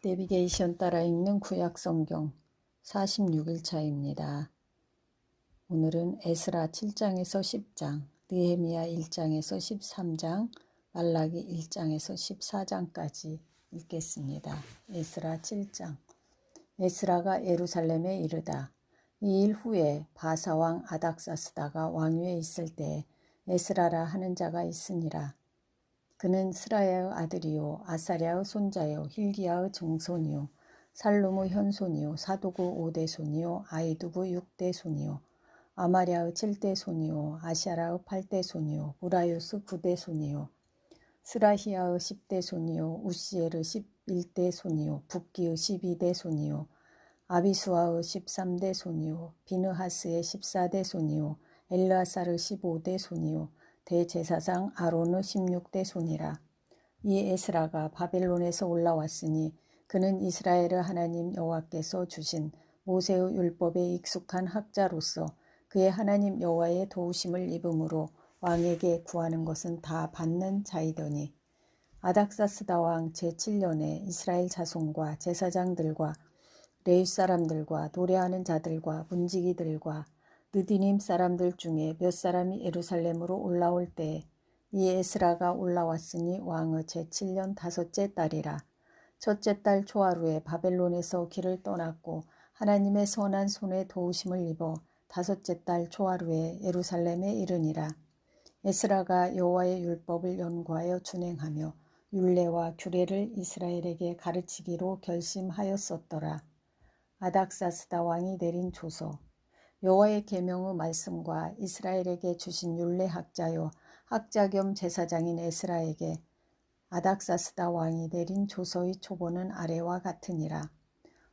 내비게이션 따라 읽는 구약성경 46일차입니다. 오늘은 에스라 7장에서 10장, 느헤미야 1장에서 13장, 말라기 1장에서 14장까지 읽겠습니다. 에스라 7장. 에스라가 예루살렘에 이르다. 이 일 후에 바사왕 아닥사스다가 왕위에 있을 때 에스라라 하는 자가 있으니라. 그는 스라야의 아들이요 아사랴의 손자요 hil기야의 증손이요 살룸의 현손이요 사두구 5대 손이요 아이두부 6대 손이요 아마랴의 7대 손이요 아샤라의 8대 손이요 우라요스 9대 손이요 스라히야의 10대 손이요 우시엘의 11대 손이요 붓기의 12대 손이요 아비수아의 13대 손이요 비느하스의 14대 손이요 엘르아살의 15대 손이요 대제사장 아론의 16대 손이라. 이 에스라가 바벨론에서 올라왔으니 그는 이스라엘의 하나님 여호와께서 주신 모세의 율법에 익숙한 학자로서 그의 하나님 여호와의 도우심을 입음으로 왕에게 구하는 것은 다 받는 자이더니 아닥사스다 왕 제7년에 이스라엘 자손과 제사장들과 레위 사람들과 노래하는 자들과 문지기들과 느디님 사람들 중에 몇 사람이 예루살렘으로 올라올 때 이 에스라가 올라왔으니 왕의 제7년 5째 달이라. 첫째 달 초하루에 바벨론에서 길을 떠났고 하나님의 선한 손에 도우심을 입어 5째 달 초하루에 예루살렘에 이르니라. 에스라가 여호와의 율법을 연구하여 준행하며 율례와 규례를 이스라엘에게 가르치기로 결심하였었더라. 아닥사스다 왕이 내린 조서. 여호와의 계명의 말씀과 이스라엘에게 주신 율례 학자요 학자 겸 제사장인 에스라에게 아닥사스다 왕이 내린 조서의 초본은 아래와 같으니라.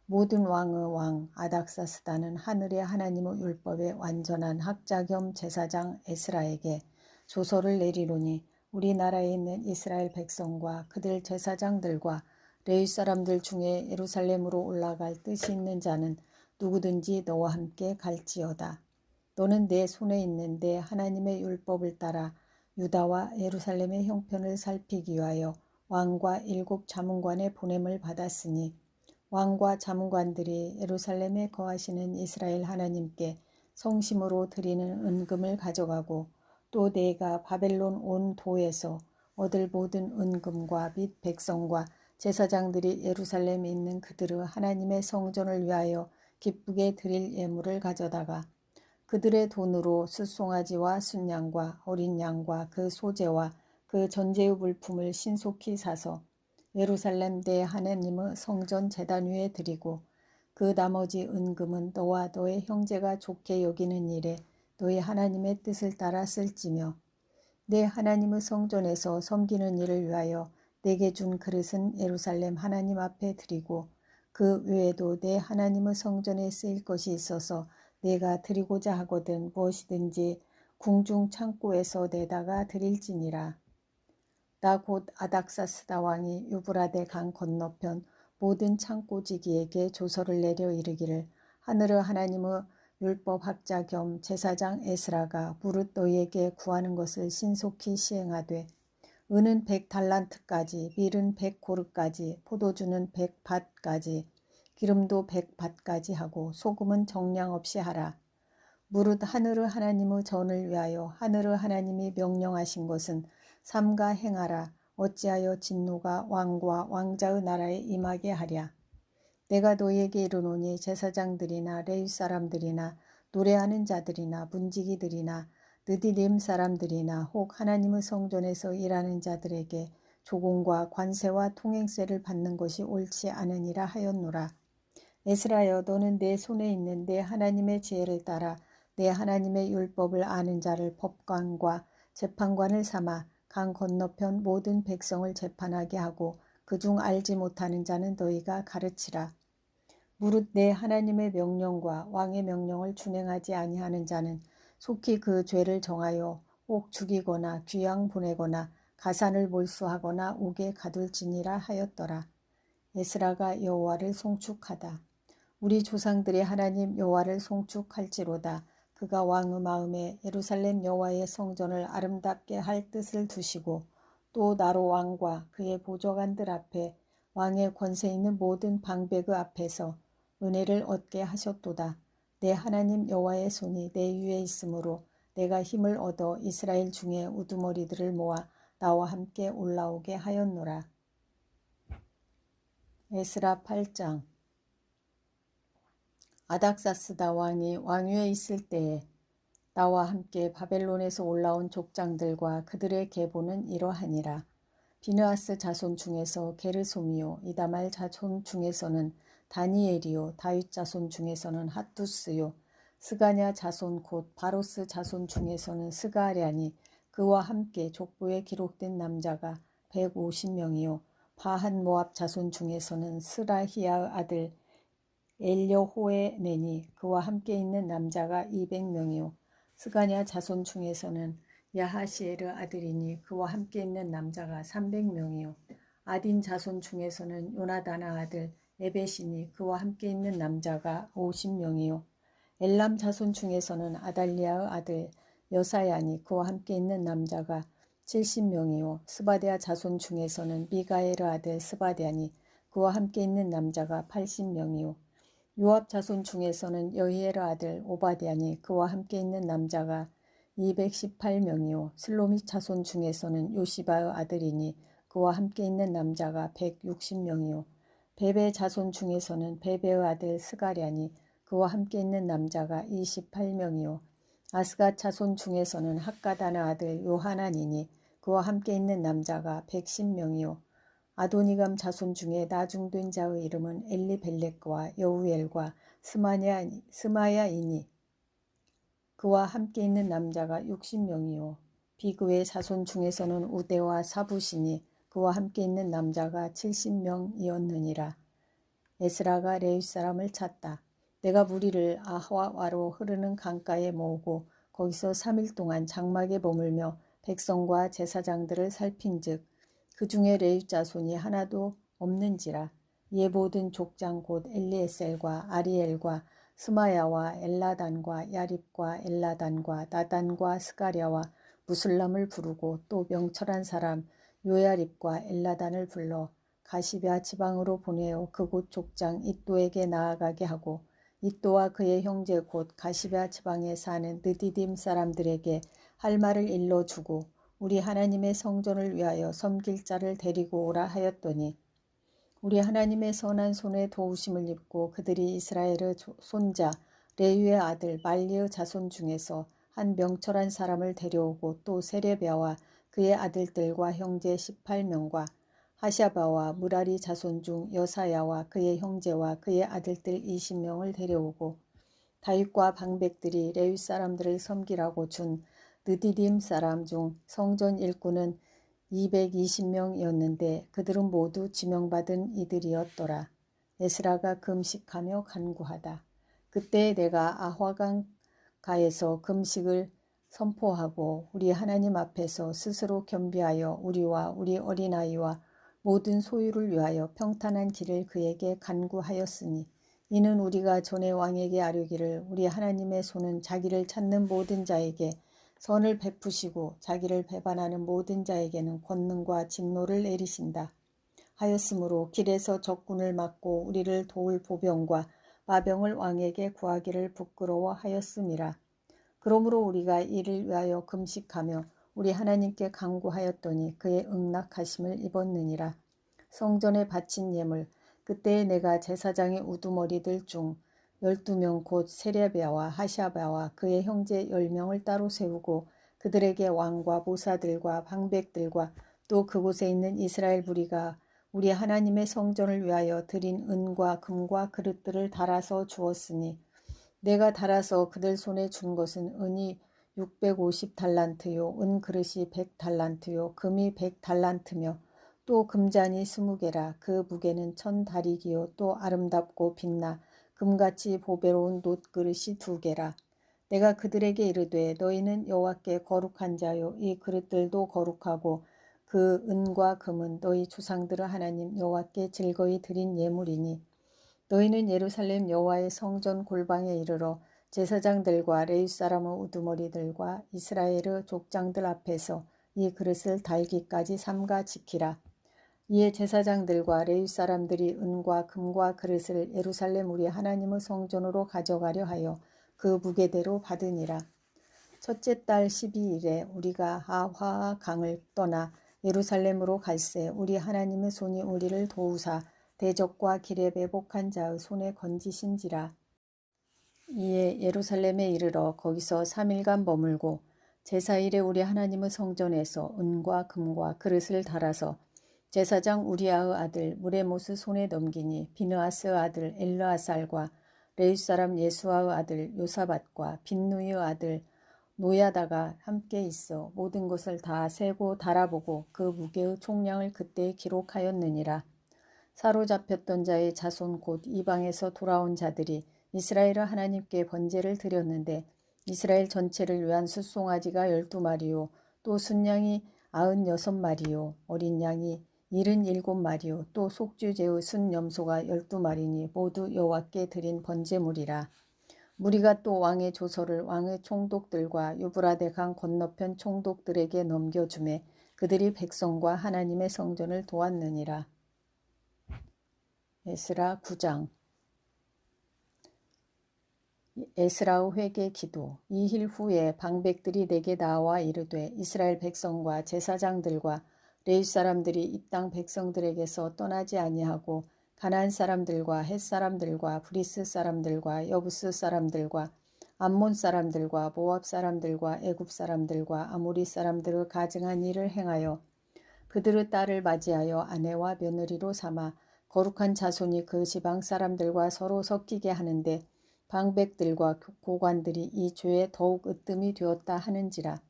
모든 왕의 왕 아닥사스다는 하늘의 하나님의 율법에 완전한 학자 겸 제사장 에스라에게 조서를 내리노니 우리나라에 있는 이스라엘 백성과 그들 제사장들과 레위 사람들 중에 예루살렘으로 올라갈 뜻이 있는 자는 누구든지 너와 함께 갈지어다. 너는 내 손에 있는 내 하나님의 율법을 따라 유다와 예루살렘의 형편을 살피기 위하여 왕과 7 자문관의 보냄을 받았으니 왕과 자문관들이 예루살렘에 거하시는 이스라엘 하나님께 성심으로 드리는 은금을 가져가고 또 내가 바벨론 온 도에서 얻을 모든 은금과 및 백성과 제사장들이 예루살렘에 있는 그들의 하나님의 성전을 위하여 기쁘게 드릴 예물을 가져다가 그들의 돈으로 숫송아지와 순양과 어린 양과 그 소재와 그 전제의 물품을 신속히 사서 예루살렘 내 하나님의 성전 제단 위에 드리고 그 나머지 은금은 너와 너의 형제가 좋게 여기는 일에 너희 하나님의 뜻을 따라 쓸지며 내 하나님의 성전에서 섬기는 일을 위하여 내게 준 그릇은 예루살렘 하나님 앞에 드리고 그 외에도 내 하나님의 성전에 쓰일 것이 있어서 내가 드리고자 하거든 무엇이든지 궁중 창고에서 내다가 드릴지니라. 나 곧 아닥사스다 왕이 유브라데 강 건너편 모든 창고지기에게 조서를 내려 이르기를 하늘의 하나님의 율법학자 겸 제사장 에스라가 무릇 너희에게 구하는 것을 신속히 시행하되 은은 100달란트까지 밀은 100고르까지 포도주는 100밭까지 기름도 100밭까지 하고 소금은 정량 없이 하라. 무릇 하늘의 하나님의 전을 위하여 하늘의 하나님이 명령하신 것은 삼가 행하라. 어찌하여 진노가 왕과 왕자의 나라에 임하게 하랴. 내가 너희에게 이르노니 제사장들이나 레위 사람들이나 노래하는 자들이나 문지기들이나 느디림 사람들이나 혹 하나님의 성전에서 일하는 자들에게 조공과 관세와 통행세를 받는 것이 옳지 않으니라 하였노라. 에스라여 너는 내 손에 있는 내 하나님의 지혜를 따라 내 하나님의 율법을 아는 자를 법관과 재판관을 삼아 강 건너편 모든 백성을 재판하게 하고 그중 알지 못하는 자는 너희가 가르치라. 무릇 내 하나님의 명령과 왕의 명령을 준행하지 아니하는 자는 속히 그 죄를 정하여 혹 죽이거나 귀양 보내거나 가산을 몰수하거나 옥에 가둘지니라 하였더라. 에스라가 여호와를 송축하다. 우리 조상들의 하나님 여호와를 송축할지로다. 그가 왕의 마음에 예루살렘 여호와의 성전을 아름답게 할 뜻을 두시고 또 나로 왕과 그의 보좌관들 앞에 왕의 권세 있는 모든 방백의 앞에서 은혜를 얻게 하셨도다. 내 하나님 여호와의 손이 내 위에 있으므로 내가 힘을 얻어 이스라엘 중에 우두머리들을 모아 나와 함께 올라오게 하였노라. 에스라 8장. 아닥사스다 왕이 왕위에 있을 때에 나와 함께 바벨론에서 올라온 족장들과 그들의 계보는 이러하니라. 비느하스 자손 중에서 게르솜이요, 이다말 자손 중에서는 다니엘이요, 다윗 자손 중에서는 핫두스요, 스가냐 자손 곧 바로스 자손 중에서는 스가랴니, 그와 함께 족보에 기록된 남자가 150명이요, 바한 모압 자손 중에서는 스라히야의 아들 엘여호에네니, 그와 함께 있는 남자가 200명이요, 스가냐 자손 중에서는 야하시엘의 아들이니 그와 함께 있는 남자가 300명이요. 아딘 자손 중에서는 요나단의 아들 에벳이니 그와 함께 있는 남자가 50명이요. 엘람 자손 중에서는 아달리아의 아들 여사야니 그와 함께 있는 남자가 70명이요. 스바데아 자손 중에서는 미가엘의 아들 스바데아니 그와 함께 있는 남자가 80명이요. 요압 자손 중에서는 여히엘의 아들 오바댜니 그와 함께 있는 남자가 218명이요. 슬로밋 자손 중에서는 요시바의 아들이니 그와 함께 있는 남자가 160명이요. 베베 자손 중에서는 베베의 아들 스가랴니 그와 함께 있는 남자가 28명이요. 아스갓 자손 중에서는 핫가단의 아들 요하나니니 그와 함께 있는 남자가 110명이요. 아도니감 자손 중에 나중된 자의 이름은 엘리벨렉과 여우엘과 스마야이니 그와 함께 있는 남자가 60명이요. 비그의 자손 중에서는 우대와 사부시니 그와 함께 있는 남자가 70명이었느니라. 에스라가 레위 사람을 찾다. 내가 무리를 아하와로 흐르는 강가에 모으고 거기서 3일 동안 장막에 머물며 백성과 제사장들을 살핀즉 그 중에 레위 자손이 하나도 없는지라. 이에 모든 족장 곧 엘리에셀과 아리엘과 스마야와 엘라단과 야립과 엘라단과 나단과 스가랴와 무술람을 부르고 또 명철한 사람 요야립과 엘라단을 불러 가시베아 지방으로 보내어 그곳 족장 이또에게 나아가게 하고 이또와 그의 형제 곧 가시베아 지방에 사는 느디딤 사람들에게 할 말을 일러주고 우리 하나님의 성전을 위하여 섬길 자를 데리고 오라 하였더니 우리 하나님의 선한 손에 도우심을 입고 그들이 이스라엘의 손자 레위의 아들 말리의 자손 중에서 한 명철한 사람을 데려오고 또 세레비아와 그의 아들들과 형제 18명과 하샤바와 무라리 자손 중 여사야와 그의 형제와 그의 아들들 20명을 데려오고 다윗과 방백들이 레위 사람들을 섬기라고 준 느디딤 사람 중 성전 일꾼은 220명이었는데 그들은 모두 지명받은 이들이었더라. 에스라가 금식하며 간구하다. 그때 내가 아화강가에서 금식을 선포하고 우리 하나님 앞에서 스스로 겸비하여 우리와 우리 어린아이와 모든 소유를 위하여 평탄한 길을 그에게 간구하였으니 이는 우리가 전에 왕에게 아뢰기를 우리 하나님의 손은 자기를 찾는 모든 자에게 선을 베푸시고 자기를 배반하는 모든 자에게는 권능과 진노를 내리신다 하였으므로 길에서 적군을 막고 우리를 도울 보병과 마병을 왕에게 구하기를 부끄러워하였음이라. 그러므로 우리가 이를 위하여 금식하며 우리 하나님께 간구하였더니 그의 응낙하심을 입었느니라. 성전에 바친 예물 그때에 내가 제사장의 우두머리들 중 12명 곧 세레비아와 하샤바와 그의 형제 10명을 따로 세우고 그들에게 왕과 모사들과 방백들과 또 그곳에 있는 이스라엘 무리가 우리 하나님의 성전을 위하여 드린 은과 금과 그릇들을 달아서 주었으니 내가 달아서 그들 손에 준 것은 은이 650달란트요 은 그릇이 100달란트요 금이 100달란트며 또 금잔이 20개라 그 무게는 1000다리기요 또 아름답고 빛나 금같이 보배로운 놋그릇이 2개라. 내가 그들에게 이르되 너희는 여호와께 거룩한 자요 이 그릇들도 거룩하고 그 은과 금은 너희 조상들의 하나님 여호와께 즐거이 드린 예물이니 너희는 예루살렘 여호와의 성전 골방에 이르러 제사장들과 레위 사람의 우두머리들과 이스라엘의 족장들 앞에서 이 그릇을 달기까지 삼가 지키라. 이에 제사장들과 레위 사람들이 은과 금과 그릇을 예루살렘 우리 하나님의 성전으로 가져가려 하여 그 무게대로 받으니라. 첫째 달 12일에 우리가 하화 강을 떠나 예루살렘으로 갈새 우리 하나님의 손이 우리를 도우사 대적과 길에 매복한 자의 손에 건지신지라. 이에 예루살렘에 이르러 거기서 3일간 머물고 제4일에 우리 하나님의 성전에서 은과 금과 그릇을 달아서 제사장 우리아의 아들 무레모스 손에 넘기니 비느하스의 아들 엘르아살과 레위 사람 예수아의 아들 요사밧과 빈누이의 아들 노야다가 함께 있어 모든 것을 다 세고 달아보고 그 무게의 총량을 그때 기록하였느니라. 사로잡혔던 자의 자손 곧 이방에서 돌아온 자들이 이스라엘의 하나님께 번제를 드렸는데 이스라엘 전체를 위한 숫송아지가 12마리요 또 순양이 96마리요 어린 양이 77마리요 또 속주제의 순염소가 12마리니 모두 여호와께 드린 번제물이라. 무리가 또 왕의 조서를 왕의 총독들과 유브라데 강 건너편 총독들에게 넘겨주매 그들이 백성과 하나님의 성전을 도왔느니라. 에스라 9장. 에스라의 회개 기도. 이 일 후에 방백들이 내게 나와 이르되 이스라엘 백성과 제사장들과 레위 사람들이 이 땅 백성들에게서 떠나지 아니하고 가나안 사람들과 헷 사람들과 브리스 사람들과 여부스 사람들과 암몬 사람들과 모압 사람들과 애굽 사람들과 아모리 사람들의 가증한 일을 행하여 그들의 딸을 맞이하여 아내와 며느리로 삼아 거룩한 자손이 그 지방 사람들과 서로 섞이게 하는데 방백들과 고관들이 이 죄에 더욱 으뜸이 되었다 하는지라.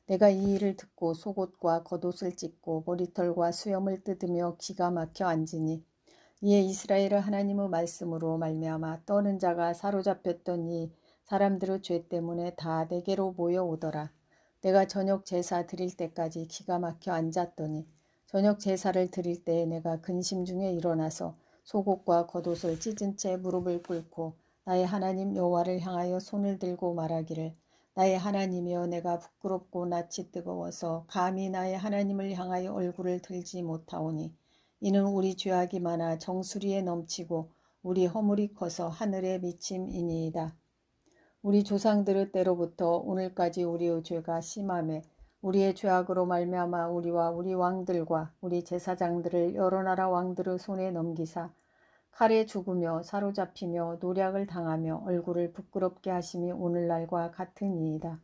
내가 이 일을 듣고 속옷과 겉옷을 찢고 머리털과 수염을 뜯으며 기가 막혀 앉으니 이에 이스라엘의 하나님의 말씀으로 말미암아 떠는 자가 사로잡혔던 이 사람들의 죄 때문에 다 내게로 모여오더라. 내가 저녁 제사 드릴 때까지 기가 막혀 앉았더니 저녁 제사를 드릴 때에 내가 근심 중에 일어나서 속옷과 겉옷을 찢은 채 무릎을 꿇고 나의 하나님 여호와를 향하여 손을 들고 말하기를 나의 하나님이여 내가 부끄럽고 낯이 뜨거워서 감히 나의 하나님을 향하여 얼굴을 들지 못하오니 이는 우리 죄악이 많아 정수리에 넘치고 우리 허물이 커서 하늘에 미침이니이다. 우리 조상들의 때로부터 오늘까지 우리의 죄가 심하매 우리의 죄악으로 말미암아 우리와 우리 왕들과 우리 제사장들을 여러 나라 왕들의 손에 넘기사 칼에 죽으며 사로잡히며 노략을 당하며 얼굴을 부끄럽게 하심이 오늘날과 같으니이다.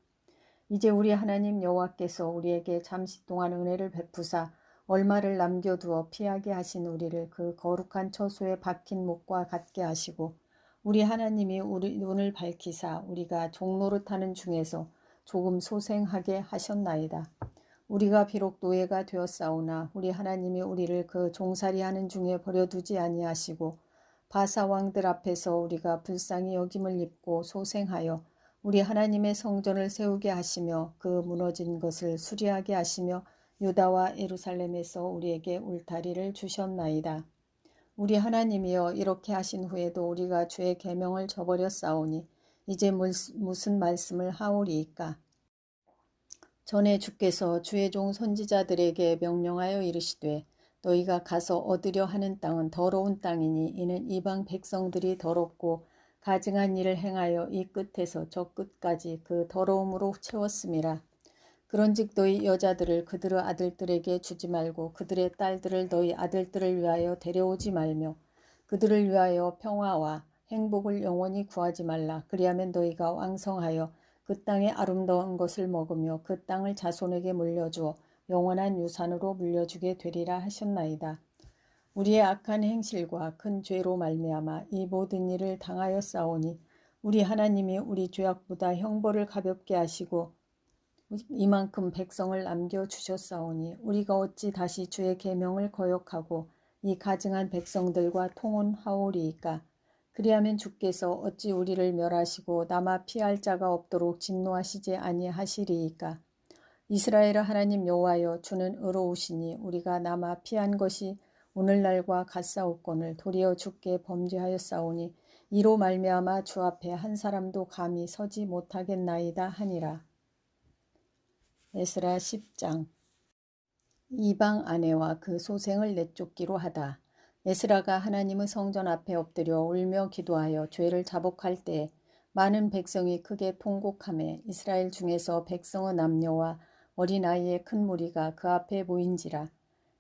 이제 우리 하나님 여호와께서 우리에게 잠시 동안 은혜를 베푸사 얼마를 남겨두어 피하게 하신 우리를 그 거룩한 처소에 박힌 목과 같게 하시고 우리 하나님이 우리 눈을 밝히사 우리가 종노릇하는 중에서 조금 소생하게 하셨나이다. 우리가 비록 노예가 되었사오나 우리 하나님이 우리를 그 종살이하는 중에 버려두지 아니하시고 바사 왕들 앞에서 우리가 불쌍히 여김을 입고 소생하여 우리 하나님의 성전을 세우게 하시며 그 무너진 것을 수리하게 하시며 유다와 예루살렘에서 우리에게 울타리를 주셨나이다. 우리 하나님이여 이렇게 하신 후에도 우리가 주의 계명을 저버렸사오니 이제 무슨 말씀을 하오리이까. 전에 주께서 주의 종 선지자들에게 명령하여 이르시되 너희가 가서 얻으려 하는 땅은 더러운 땅이니 이는 이방 백성들이 더럽고 가증한 일을 행하여 이 끝에서 저 끝까지 그 더러움으로 채웠음이라. 그런즉 너희 여자들을 그들의 아들들에게 주지 말고 그들의 딸들을 너희 아들들을 위하여 데려오지 말며 그들을 위하여 평화와 행복을 영원히 구하지 말라. 그리하면 너희가 왕성하여 그 땅의 아름다운 것을 먹으며 그 땅을 자손에게 물려주어 영원한 유산으로 물려주게 되리라 하셨나이다. 우리의 악한 행실과 큰 죄로 말미암아 이 모든 일을 당하였사오니 우리 하나님이 우리 죄악보다 형벌을 가볍게 하시고 이만큼 백성을 남겨주셨사오니 우리가 어찌 다시 주의 계명을 거역하고 이 가증한 백성들과 통혼하오리이까. 그리하면 주께서 어찌 우리를 멸하시고 남아 피할 자가 없도록 진노하시지 아니하시리이까. 이스라엘의 하나님 여호와여 주는 의로우시니 우리가 남아 피한 것이 오늘날과 같사옵거늘 도리어 주께 범죄하였사오니 이로 말미암아 주 앞에 한 사람도 감히 서지 못하겠나이다 하니라. 에스라 10장. 이방 아내와 그 소생을 내쫓기로 하다. 에스라가 하나님의 성전 앞에 엎드려 울며 기도하여 죄를 자복할 때 많은 백성이 크게 통곡하며 이스라엘 중에서 백성의 남녀와 어린아이의 큰 무리가 그 앞에 모인지라.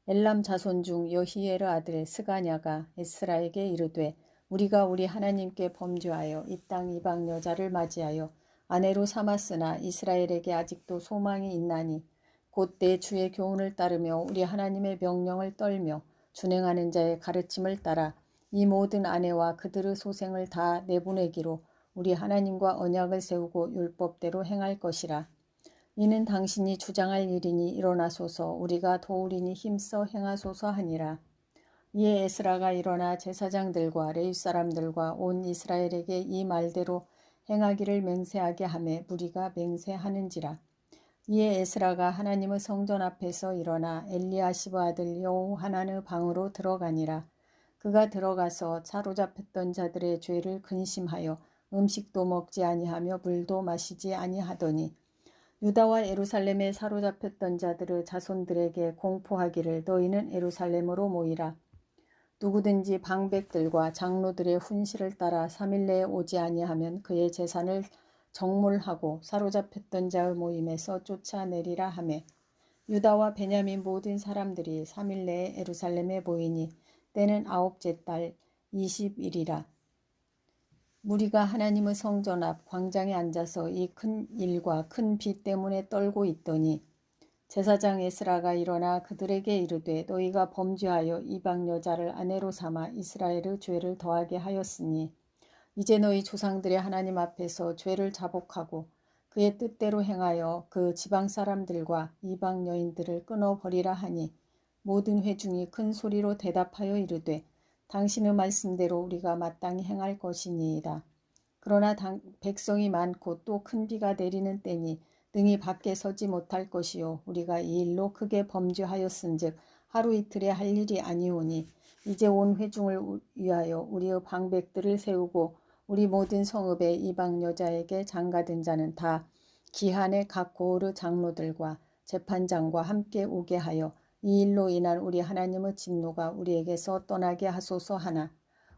엘람 자손 중 여히엘의 아들 스가냐가 에스라에게 이르되 우리가 우리 하나님께 범죄하여 이 땅 이방 여자를 맞이하여 아내로 삼았으나 이스라엘에게 아직도 소망이 있나니 곧 내 주의 교훈을 따르며 우리 하나님의 명령을 떨며 준행하는 자의 가르침을 따라 이 모든 아내와 그들의 소생을 다 내보내기로 우리 하나님과 언약을 세우고 율법대로 행할 것이라. 이는 당신이 주장할 일이니 일어나소서 우리가 도우리니 힘써 행하소서 하니라. 이에 에스라가 일어나 제사장들과 레위 사람들과 온 이스라엘에게 이 말대로 행하기를 맹세하게 하매 무리가 맹세하는지라. 이에 에스라가 하나님의 성전 앞에서 일어나 엘리야시브 아들 여호하난의 방으로 들어가니라. 그가 들어가서 사로잡혔던 자들의 죄를 근심하여 음식도 먹지 아니하며 물도 마시지 아니하더니 유다와 예루살렘에 사로잡혔던 자들의 자손들에게 공포하기를 너희는 예루살렘으로 모이라. 누구든지 방백들과 장로들의 훈시를 따라 3일 내에 오지 아니하면 그의 재산을 정몰하고 사로잡혔던 자의 모임에서 쫓아내리라 하매 유다와 베냐민 모든 사람들이 3일 내에 예루살렘에 모이니 때는 9째 달 20일이라. 무리가 하나님의 성전 앞 광장에 앉아서 이 큰 일과 큰 비 때문에 떨고 있더니 제사장 에스라가 일어나 그들에게 이르되 너희가 범죄하여 이방 여자를 아내로 삼아 이스라엘의 죄를 더하게 하였으니 이제 너희 조상들의 하나님 앞에서 죄를 자복하고 그의 뜻대로 행하여 그 지방 사람들과 이방 여인들을 끊어버리라 하니 모든 회중이 큰 소리로 대답하여 이르되 당신의 말씀대로 우리가 마땅히 행할 것이니이다. 그러나 백성이 많고 또 큰 비가 내리는 때니 능히 밖에 서지 못할 것이요 우리가 이 일로 크게 범죄하였은즉 하루 이틀에 할 일이 아니오니 이제 온 회중을 위하여 우리의 방백들을 세우고 우리 모든 성읍의 이방 여자에게 장가든 자는 다 기한의 각 고을의 장로들과 재판장과 함께 오게 하여 이 일로 인한 우리 하나님의 진노가 우리에게서 떠나게 하소서 하나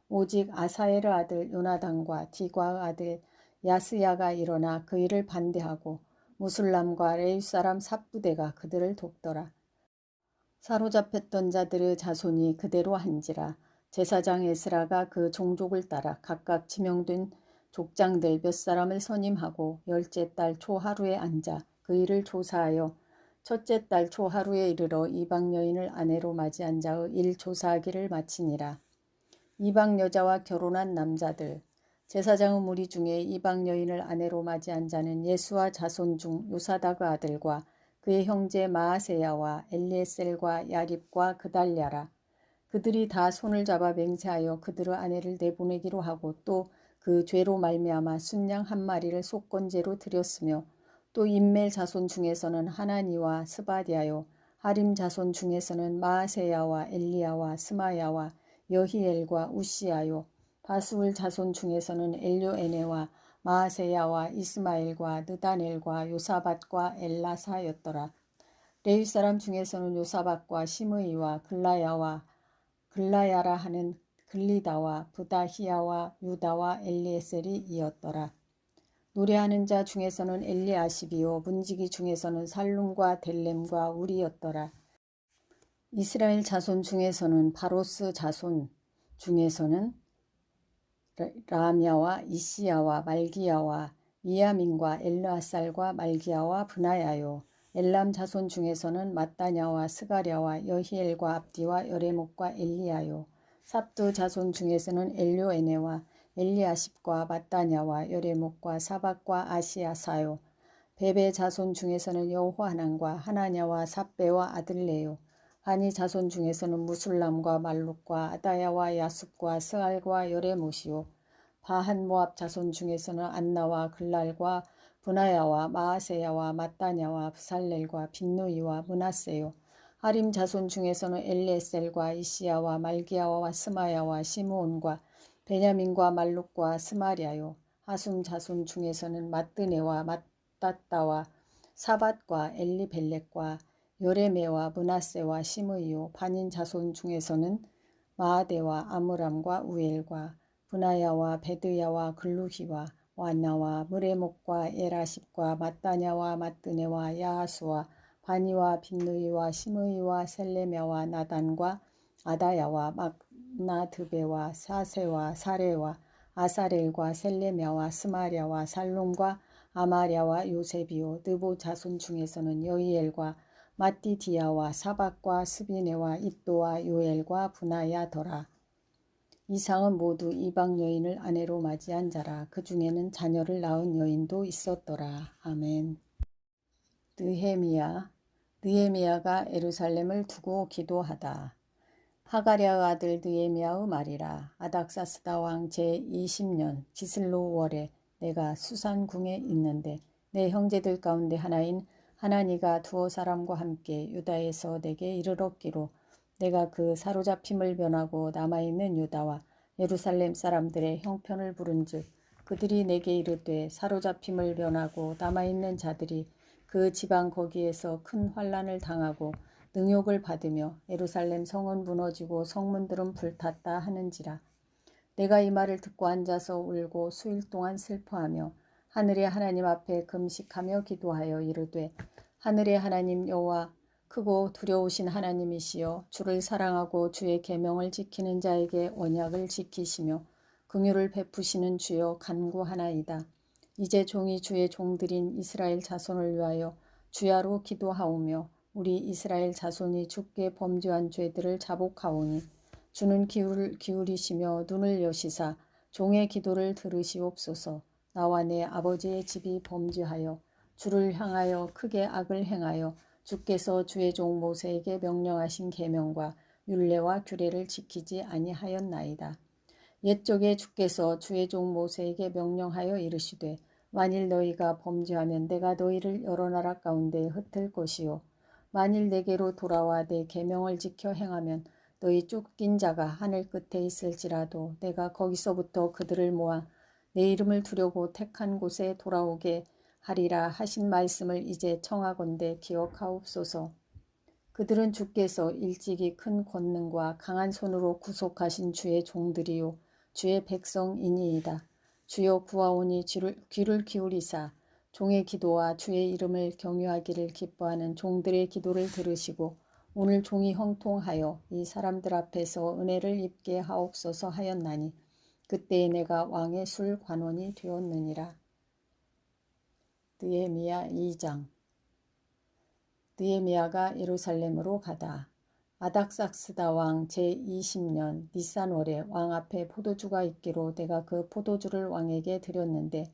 오직 아사엘의 아들 요나단과 디과의 아들 야스야가 일어나 그 일을 반대하고 무술람과 레위 사람 삽부대가 그들을 돕더라. 사로잡혔던 자들의 자손이 그대로 한지라. 제사장 에스라가 그 종족을 따라 각각 지명된 족장들 몇 사람을 선임하고 10째 달 초하루에 앉아 그 일을 조사하여 첫째 달 초하루에 이르러 이방 여인을 아내로 맞이한 자의 일 조사하기를 마치니라. 이방 여자와 결혼한 남자들. 제사장의 무리 중에 이방 여인을 아내로 맞이한 자는 예수와 자손 중 요사닥의 아들과 그의 형제 마아세야와 엘리에셀과 야립과 그달랴라. 그들이 다 손을 잡아 맹세하여 그들의 아내를 내보내기로 하고 또 그 죄로 말미암아 순양 한 마리를 속건제로 드렸으며 또 임멜 자손 중에서는 하나니와 스바디아요 하림 자손 중에서는 마아세야와 엘리야와 스마야와 여히엘과 우시아요 바수울 자손 중에서는 엘료에네와 마아세야와 이스마엘과 느다넬과 요사밧과 엘라사였더라. 레위 사람 중에서는 요사밧과 시므이와 글라야라 하는 글리다와 부다히야와 유다와 엘리에셀이 이었더라. 노래하는 자 중에서는 엘리아십이요 문지기 중에서는 살룸과 델렘과 우리였더라. 이스라엘 자손 중에서는 바로스 자손 중에서는 라미아와 이시야와 말기야와 이야민과 엘르아살과 말기야와 브나야요. 엘람 자손 중에서는 마따냐와 스가랴와 여히엘과 압디와 여레목과 엘리야요. 삽두 자손 중에서는 엘료에네와 엘리아십과 마따냐와 여레목과 사박과 아시야사요. 베베 자손 중에서는 여호하난과 하나냐와 삽베와 아들레요. 바니 자손 중에서는 무술람과 말룩과 아다야와 야숲과 스알과 여레못이요. 바한 모압 자손 중에서는 안나와 글랄과 분하야와 마아세야와 마따냐와 브살렐과 빈누이와 문하세요. 하림 자손 중에서는 엘리에셀과 이시야와 말기야와 스마야와 시므온과 베냐민과 말룩과 스마리아요. 하숨 자손 중에서는 마뜨네와 마따따와 사밧과 엘리벨렉과 요레메와 므낫세와 시므이요 반인 자손 중에서는 마아데와 아므람과 우엘과 브나야와 베드야와 글루히와 와나와 무레목과 에라십과 mat다냐와 mat드네와 야하수와 바니와 빈누이와 시므이와 셀레메와 나단과 아다야와 막나드베와 사세와 사레와 아사렐과 셀레메와 스마랴와 살룸과 아마랴와 요세비오 느보 자손 중에서는 여이엘과 마띠디아와 사박과 스비네와 id도와 요엘과 분하야더라. 이상은 모두 이방 여인을 아내로 맞이한 자라. 그 중에는 자녀를 낳은 여인도 있었더라. 아멘. 느헤미야가 예루살렘을 두고 기도하다. 하가랴의 아들 느헤미야의 말이라. 아닥사스다 왕 제20년 기슬로 월에 내가 수산궁에 있는데 내 형제들 가운데 하나인 하나니가 두어 사람과 함께 유다에서 내게 이르렀기로 내가 그 사로잡힘을 면하고 남아있는 유다와 예루살렘 사람들의 형편을 부른즉 그들이 내게 이르되 사로잡힘을 면하고 남아있는 자들이 그 지방 거기에서 큰 환난을 당하고 능욕을 받으며 예루살렘 성은 무너지고 성문들은 불탔다 하는지라. 내가 이 말을 듣고 앉아서 울고 수일 동안 슬퍼하며 하늘의 하나님 앞에 금식하며 기도하여 이르되 하늘의 하나님 여호와 크고 두려우신 하나님이시여 주를 사랑하고 주의 계명을 지키는 자에게 언약을 지키시며 긍휼을 베푸시는 주여 간구하나이다. 이제 종이 주의 종들인 이스라엘 자손을 위하여 주야로 기도하오며 우리 이스라엘 자손이 주께 범죄한 죄들을 자복하오니 주는 기울이시며 눈을 여시사 종의 기도를 들으시옵소서. 나와 내 아버지의 집이 범죄하여 주를 향하여 크게 악을 행하여 주께서 주의 종 모세에게 명령하신 계명과 율례와 규례를 지키지 아니하였나이다. 옛적에 주께서 주의 종 모세에게 명령하여 이르시되 만일 너희가 범죄하면 내가 너희를 여러 나라 가운데 흩을 것이요 만일 내게로 돌아와 내 계명을 지켜 행하면 너희 쫓긴 자가 하늘 끝에 있을지라도 내가 거기서부터 그들을 모아 내 이름을 두려고 택한 곳에 돌아오게 하리라 하신 말씀을 이제 청하건대 기억하옵소서. 그들은 주께서 일찍이 큰 권능과 강한 손으로 구속하신 주의 종들이요 주의 백성이니이다. 주여 구하오니 귀를 기울이사 종의 기도와 주의 이름을 경유하기를 기뻐하는 종들의 기도를 들으시고 오늘 종이 형통하여 이 사람들 앞에서 은혜를 입게 하옵소서 하였나니 그때에 내가 왕의 술 관원이 되었느니라. 느헤미야 2장. 느헤미야가 예루살렘으로 가다. 아닥삭스다 왕 제20년 니산월에 왕 앞에 포도주가 있기로 내가 그 포도주를 왕에게 드렸는데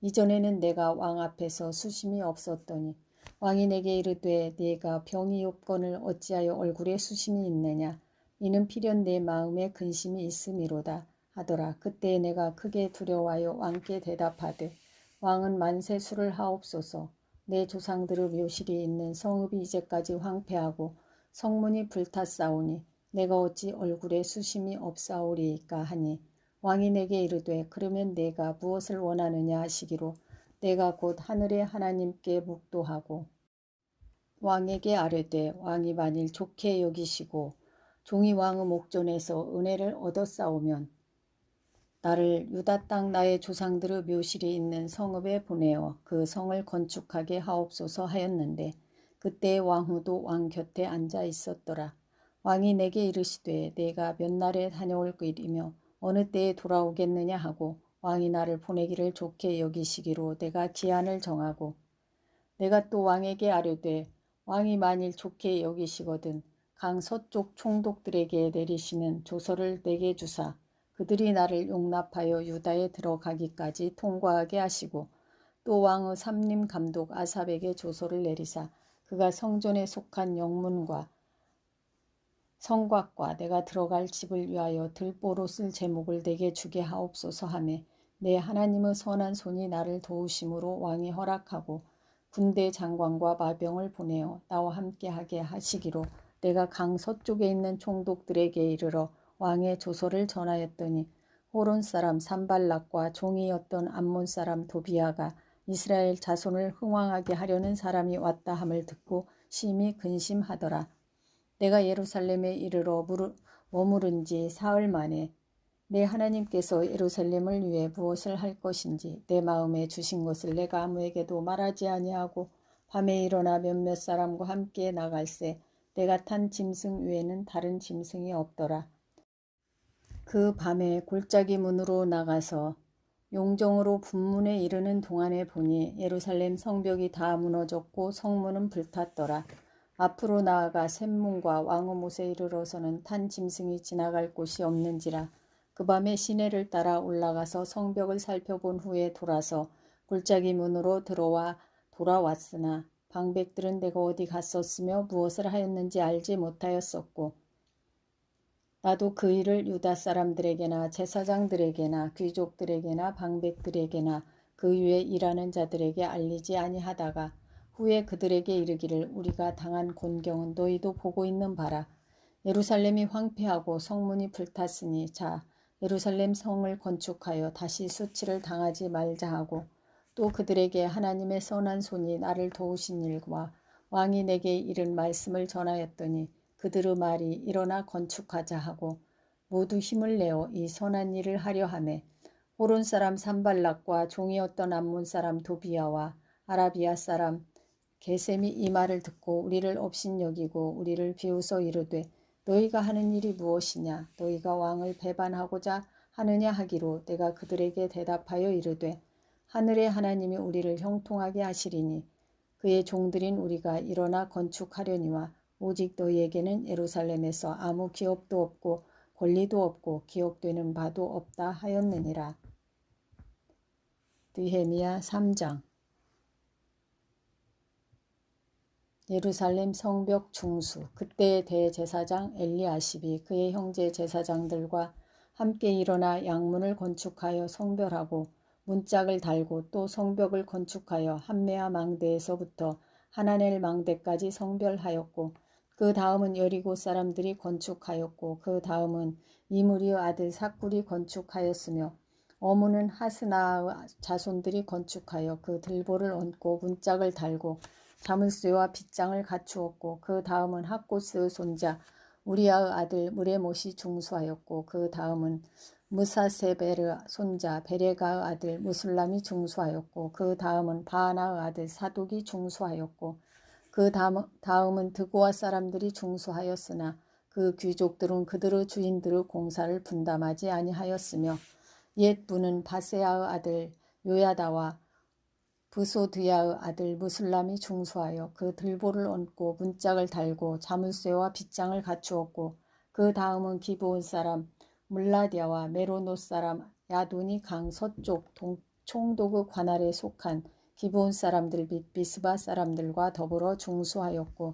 이전에는 내가 왕 앞에서 수심이 없었더니 왕이 내게 이르되 네가 병이 없거늘 어찌하여 얼굴에 수심이 있느냐 이는 필연 내 마음에 근심이 있음이로다 하더라. 그때 내가 크게 두려워하여 왕께 대답하되 왕은 만세 술을 하옵소서. 내 조상들의 묘실이 있는 성읍이 이제까지 황폐하고 성문이 불탔사오니 내가 어찌 얼굴에 수심이 없사오리이까 하니 왕이 내게 이르되 그러면 내가 무엇을 원하느냐 하시기로 내가 곧 하늘의 하나님께 묵도하고 왕에게 아뢰되 왕이 만일 좋게 여기시고 종이 왕의 목전에서 은혜를 얻었사오면 나를 유다 땅 나의 조상들의 묘실이 있는 성읍에 보내어 그 성을 건축하게 하옵소서 하였는데 그때 왕후도 왕 곁에 앉아 있었더라. 왕이 내게 이르시되 내가 몇 날에 다녀올 길이며 어느 때에 돌아오겠느냐 하고 왕이 나를 보내기를 좋게 여기시기로 내가 기한을 정하고 내가 또 왕에게 아뢰되 왕이 만일 좋게 여기시거든 강 서쪽 총독들에게 내리시는 조서를 내게 주사 그들이 나를 용납하여 유다에 들어가기까지 통과하게 하시고 또 왕의 삼림 감독 아삽에게 조서를 내리사 그가 성전에 속한 영문과 성곽과 내가 들어갈 집을 위하여 들보로 쓸 제목을 내게 주게 하옵소서 하매 내 하나님의 선한 손이 나를 도우심으로 왕이 허락하고 군대 장관과 마병을 보내어 나와 함께하게 하시기로 내가 강 서쪽에 있는 총독들에게 이르러 왕의 조서를 전하였더니 호론 사람 산발락과 종이었던 암몬 사람 도비아가 이스라엘 자손을 흥왕하게 하려는 사람이 왔다 함을 듣고 심히 근심하더라. 내가 예루살렘에 이르러 머무른 지 사흘 만에 내 하나님께서 예루살렘을 위해 무엇을 할 것인지 내 마음에 주신 것을 내가 아무에게도 말하지 아니하고 밤에 일어나 몇몇 사람과 함께 나갈새 내가 탄 짐승 외에는 다른 짐승이 없더라. 그 밤에 골짜기 문으로 나가서 용정으로 분문에 이르는 동안에 보니 예루살렘 성벽이 다 무너졌고 성문은 불탔더라. 앞으로 나아가 샘문과 왕의못에 이르러서는 탄 짐승이 지나갈 곳이 없는지라. 그 밤에 시내를 따라 올라가서 성벽을 살펴본 후에 돌아서 골짜기 문으로 돌아왔으나 방백들은 내가 어디 갔었으며 무엇을 하였는지 알지 못하였었고 나도 그 일을 유다 사람들에게나 제사장들에게나 귀족들에게나 방백들에게나 그 위에 일하는 자들에게 알리지 아니하다가 후에 그들에게 이르기를 우리가 당한 곤경은 너희도 보고 있는 바라. 예루살렘이 황폐하고 성문이 불탔으니 자 예루살렘 성을 건축하여 다시 수치를 당하지 말자 하고 또 그들에게 하나님의 선한 손이 나를 도우신 일과 왕이 내게 이른 말씀을 전하였더니 그들의 말이 일어나 건축하자 하고 모두 힘을 내어 이 선한 일을 하려 하매 호론 사람 산발락과 종이었던 암몬 사람 도비야와 아라비아 사람 게셈이 이 말을 듣고 우리를 업신여기고 우리를 비웃어 이르되 너희가 하는 일이 무엇이냐 너희가 왕을 배반하고자 하느냐 하기로 내가 그들에게 대답하여 이르되 하늘의 하나님이 우리를 형통하게 하시리니 그의 종들인 우리가 일어나 건축하려니와 오직 너희에게는 예루살렘에서 아무 기업도 없고 권리도 없고 기억되는 바도 없다 하였느니라. 느헤미야 3장. 예루살렘 성벽 중수. 그때의 대제사장 엘리야십이 그의 형제 제사장들과 함께 일어나 양문을 건축하여 성별하고 문짝을 달고 또 성벽을 건축하여 함메아 망대에서부터 하나넬 망대까지 성별하였고 그 다음은 여리고 사람들이 건축하였고 그 다음은 이므리의 아들 삭굴이 건축하였으며 어무는 하스나의 자손들이 건축하여 그 들보를 얹고 문짝을 달고 자물쇠와 빗장을 갖추었고 그 다음은 학고스의 손자 우리아의 아들 무레못이 중수하였고 그 다음은 무사세베르 손자 베레가의 아들 무술람이 중수하였고 그 다음은 바하나의 아들 사독이 중수하였고 그 다음은 드고아 사람들이 중수하였으나 그 귀족들은 그들의 주인들의 공사를 분담하지 아니하였으며 옛 분은 바세아의 아들 요야다와 부소드야의 아들 무술람이 중수하여 그 들보를 얹고 문짝을 달고 자물쇠와 빗장을 갖추었고 그 다음은 기브온 사람 물라디아와 메로노 사람 야돈이 강 서쪽 총독의 관할에 속한 기브온 사람들 및 미스바 사람들과 더불어 중수하였고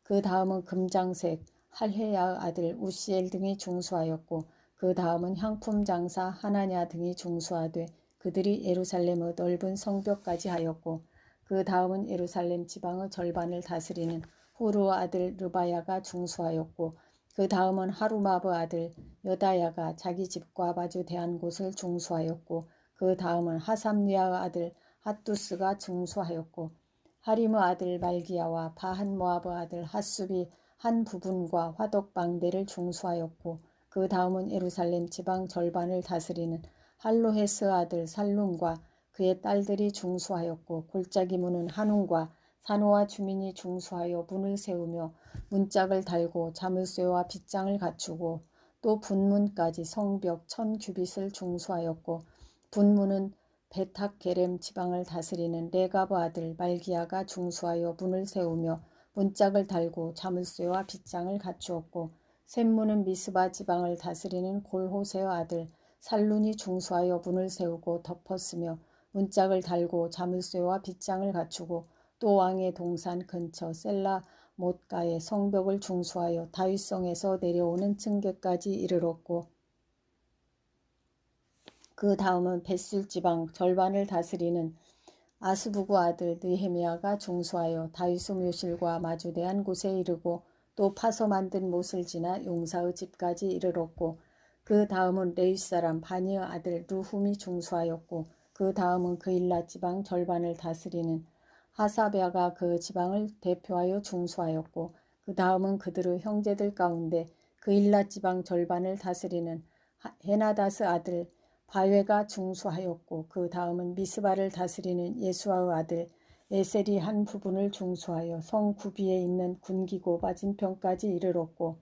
그 다음은 금장색 할헤야의 아들 우시엘 등이 중수하였고 그 다음은 향품 장사 하나냐 등이 중수하되 그들이 예루살렘의 넓은 성벽까지 하였고 그 다음은 예루살렘 지방의 절반을 다스리는 후르의 아들 르바야가 중수하였고 그 다음은 하루마의 아들 여다야가 자기 집과 마주 대한 곳을 중수하였고 그 다음은 하삼리아의 아들 핫두스가 중수하였고 하림의 아들 말기야와 바한 모압의 아들 핫숲이 한 부분과 화덕방대를 중수하였고 그 다음은 예루살렘 지방 절반을 다스리는 할로헤스 아들 살룸과 그의 딸들이 중수하였고 골짜기 문은 한움과 산호와 주민이 중수하여 문을 세우며 문짝을 달고 자물쇠와 빗장을 갖추고 또 분문까지 성벽 1000규빗을 중수하였고 분문은 베탁게렘 지방을 다스리는 레가브 아들 말기야가 중수하여 문을 세우며 문짝을 달고 자물쇠와 빗장을 갖추었고 샘문은 미스바 지방을 다스리는 골호세의 아들 살룬이 중수하여 문을 세우고 덮었으며 문짝을 달고 자물쇠와 빗장을 갖추고 또 왕의 동산 근처 셀라 못가의 성벽을 중수하여 다윗성에서 내려오는 층계까지 이르렀고 그 다음은 벳술 지방 절반을 다스리는 아스부구 아들 느헤미야가 중수하여 다윗의 묘실과 마주대한 곳에 이르고 또 파서 만든 못을 지나 용사의 집까지 이르렀고 그 다음은 레위 사람 바니의 아들 루훔이 중수하였고 그 다음은 그일라 지방 절반을 다스리는 하사랴가 그 지방을 대표하여 중수하였고 그 다음은 그들의 형제들 가운데 그 일랏 지방 절반을 다스리는 헤나다스 아들 바웨가 중수하였고 그 다음은 미스바를 다스리는 예수아의 아들 에셀이 한 부분을 중수하여 성 구비에 있는 군기고 맞은편까지 이르렀고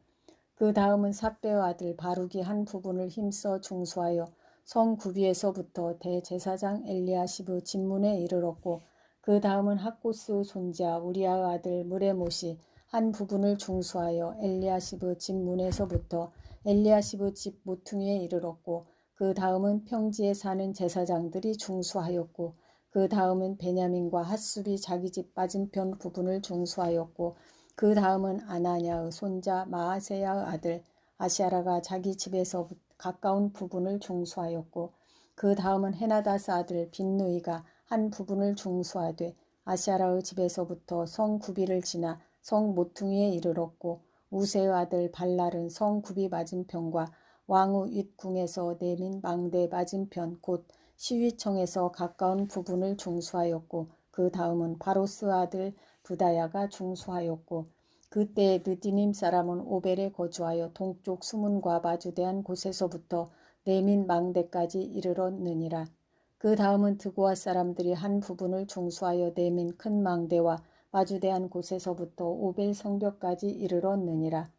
그 다음은 삿배의 아들 바룩이 한 부분을 힘써 중수하여 성 구비에서부터 대제사장 엘리야시브 진문에 이르렀고 그 다음은 학고스 손자 우리아의 아들 무레못이 한 부분을 중수하여 엘리야시브 진문에서부터 엘리야시브 집 모퉁이에 이르렀고 그 다음은 평지에 사는 제사장들이 중수하였고 그 다음은 베냐민과 핫숲이 자기 집 맞은편 부분을 중수하였고 그 다음은 아나냐의 손자 마아세야의 아들 아시아라가 자기 집에서 가까운 부분을 중수하였고 그 다음은 헤나다스 아들 빈누이가 한 부분을 중수하되 아시아라의 집에서부터 성 구비를 지나 성 모퉁이에 이르렀고 우세의 아들 발랄은 성 구비 맞은편과 왕의 윗궁에서 내민 망대 맞은편 곧 시위청에서 가까운 부분을 중수하였고 그 다음은 바로스 아들 부다야가 중수하였고 그때 느디님 사람은 오벨에 거주하여 동쪽 수문과 마주대한 곳에서부터 내민 망대까지 이르렀느니라. 그 다음은 드고아 사람들이 한 부분을 중수하여 내민 큰 망대와 마주대한 곳에서부터 오벨 성벽까지 이르렀느니라.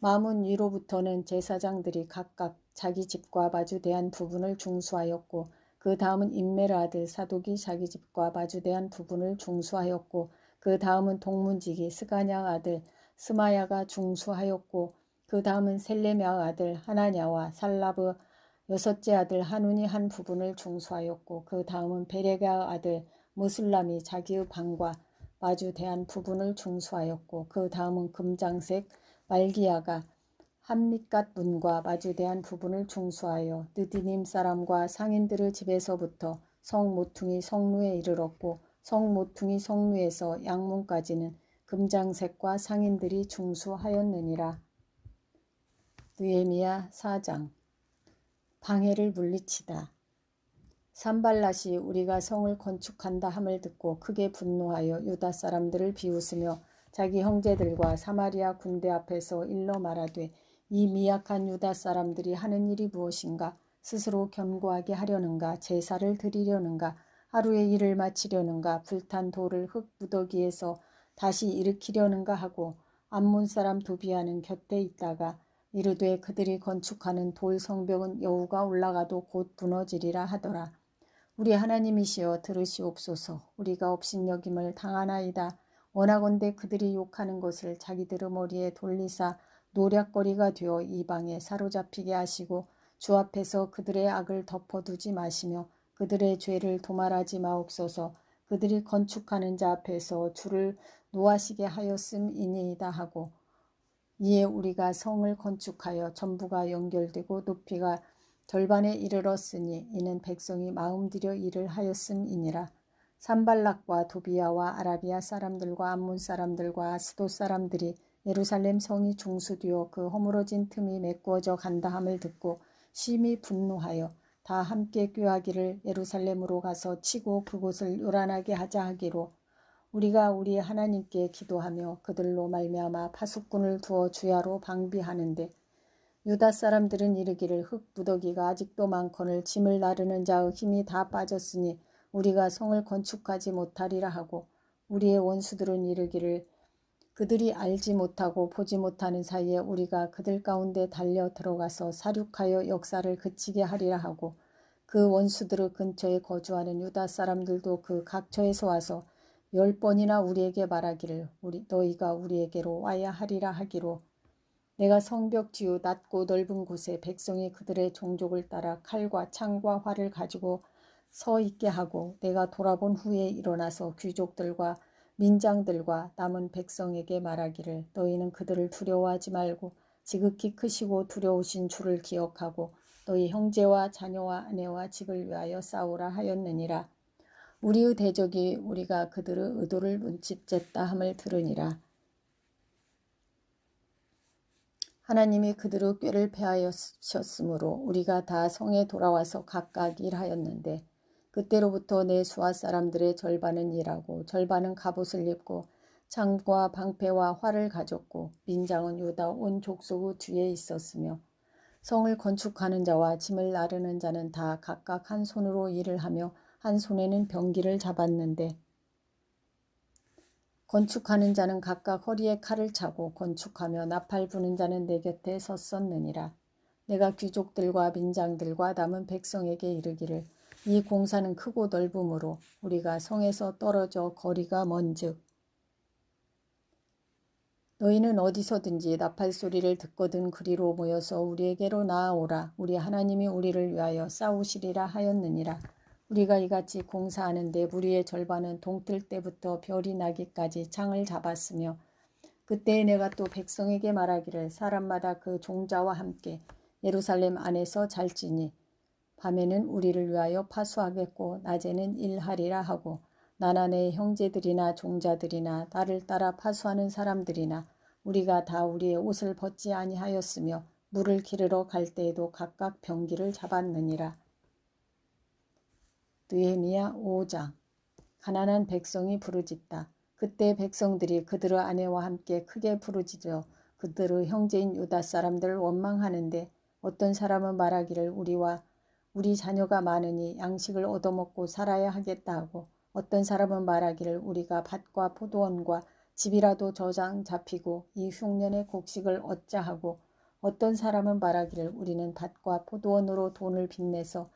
마문 위로부터는 제사장들이 각각 자기 집과 마주대한 부분을 중수하였고 그 다음은 임메르 아들 사독이 자기 집과 마주대한 부분을 중수하였고 그 다음은 동문지기 스가냐 아들 스마야가 중수하였고 그 다음은 셀레미아 아들 하나냐와 살라브 여섯째 아들 하눈이 한 부분을 중수하였고 그 다음은 베레가 아들 무술람이 자기의 방과 마주대한 부분을 중수하였고 그 다음은 금장색 말기야가 한밑갓 문과 마주대한 부분을 중수하여 느디님 사람과 상인들의 집에서부터 성 모퉁이 성루에 이르렀고 성 모퉁이 성루에서 양문까지는 금장색과 상인들이 중수하였느니라. 느헤미야 4장. 방해를 물리치다. 산발랏이 우리가 성을 건축한다 함을 듣고 크게 분노하여 유다 사람들을 비웃으며 자기 형제들과 사마리아 군대 앞에서 일러 말하되 이 미약한 유다 사람들이 하는 일이 무엇인가? 스스로 견고하게 하려는가? 제사를 드리려는가? 하루의 일을 마치려는가? 불탄 돌을 흙 무더기에서 다시 일으키려는가 하고 암몬 사람 도비아는 곁에 있다가 이르되 그들이 건축하는 돌 성벽은 여우가 올라가도 곧 무너지리라 하더라. 우리 하나님이시여 들으시옵소서. 우리가 업신여김을 당하나이다. 원하건대 그들이 욕하는 것을 자기들의 머리에 돌리사 노략거리가 되어 이방에 사로잡히게 하시고 주 앞에서 그들의 악을 덮어두지 마시며 그들의 죄를 도말하지 마옵소서. 그들이 건축하는 자 앞에서 주를 노하시게 하였음이니이다 하고 이에 우리가 성을 건축하여 전부가 연결되고 높이가 절반에 이르렀으니 이는 백성이 마음들여 일을 하였음이니라. 산발락과 도비아와 아라비아 사람들과 암몬 사람들과 스도 사람들이 예루살렘 성이 중수되어 그 허물어진 틈이 메꾸어져 간다 함을 듣고 심히 분노하여 다 함께 꾀하기를 예루살렘으로 가서 치고 그곳을 요란하게 하자 하기로 우리가 우리 하나님께 기도하며 그들로 말미암아 파수꾼을 두어 주야로 방비하는데 유다 사람들은 이르기를 흙 무더기가 아직도 많거늘 짐을 나르는 자의 힘이 다 빠졌으니 우리가 성을 건축하지 못하리라 하고 우리의 원수들은 이르기를 그들이 알지 못하고 보지 못하는 사이에 우리가 그들 가운데 달려 들어가서 사륙하여 역사를 그치게 하리라 하고 그 원수들의 근처에 거주하는 유다 사람들도 그 각처에서 와서 10번이나 우리에게 말하기를 너희가 우리에게로 와야 하리라 하기로 내가 성벽 지우 낮고 넓은 곳에 백성이 그들의 종족을 따라 칼과 창과 활을 가지고 서 있게 하고 내가 돌아본 후에 일어나서 귀족들과 민장들과 남은 백성에게 말하기를 너희는 그들을 두려워하지 말고 지극히 크시고 두려우신 주를 기억하고 너희 형제와 자녀와 아내와 집을 위하여 싸우라 하였느니라. 우리의 대적이 우리가 그들의 의도를 눈치챘다 함을 들으니라. 하나님이 그들의 꾀를 패하셨으므로 우리가 다 성에 돌아와서 각각 일하였는데 그때로부터 내 수하 사람들의 절반은 일하고 절반은 갑옷을 입고 창과 방패와 활을 가졌고 민장은 유다 온 족속의 뒤에 있었으며 성을 건축하는 자와 짐을 나르는 자는 다 각각 한 손으로 일을 하며 한 손에는 병기를 잡았는데 건축하는 자는 각각 허리에 칼을 차고 건축하며 나팔 부는 자는 내 곁에 섰었느니라. 내가 귀족들과 민장들과 남은 백성에게 이르기를 이 공사는 크고 넓음으로 우리가 성에서 떨어져 거리가 먼즉 너희는 어디서든지 나팔 소리를 듣거든 그리로 모여서 우리에게로 나아오라. 우리 하나님이 우리를 위하여 싸우시리라 하였느니라. 우리가 이같이 공사하는데 무리의 절반은 동뜰 때부터 별이 나기까지 창을 잡았으며 그때에 내가 또 백성에게 말하기를 사람마다 그 종자와 함께 예루살렘 안에서 잘지니 밤에는 우리를 위하여 파수하겠고 낮에는 일하리라 하고 나나 내 형제들이나 종자들이나 나를 따라 파수하는 사람들이나 우리가 다 우리의 옷을 벗지 아니하였으며 물을 기르러 갈 때에도 각각 병기를 잡았느니라. 느헤미야 5장. 가난한 백성이 부르짖다. 그때 백성들이 그들의 아내와 함께 크게 부르짖어 그들의 형제인 유다 사람들을 원망하는데 어떤 사람은 말하기를 우리와 우리 자녀가 많으니 양식을 얻어먹고 살아야 하겠다 하고 어떤 사람은 말하기를 우리가 밭과 포도원과 집이라도 저장 잡히고 이 흉년의 곡식을 얻자 하고 어떤 사람은 말하기를 우리는 밭과 포도원으로 돈을 빚내서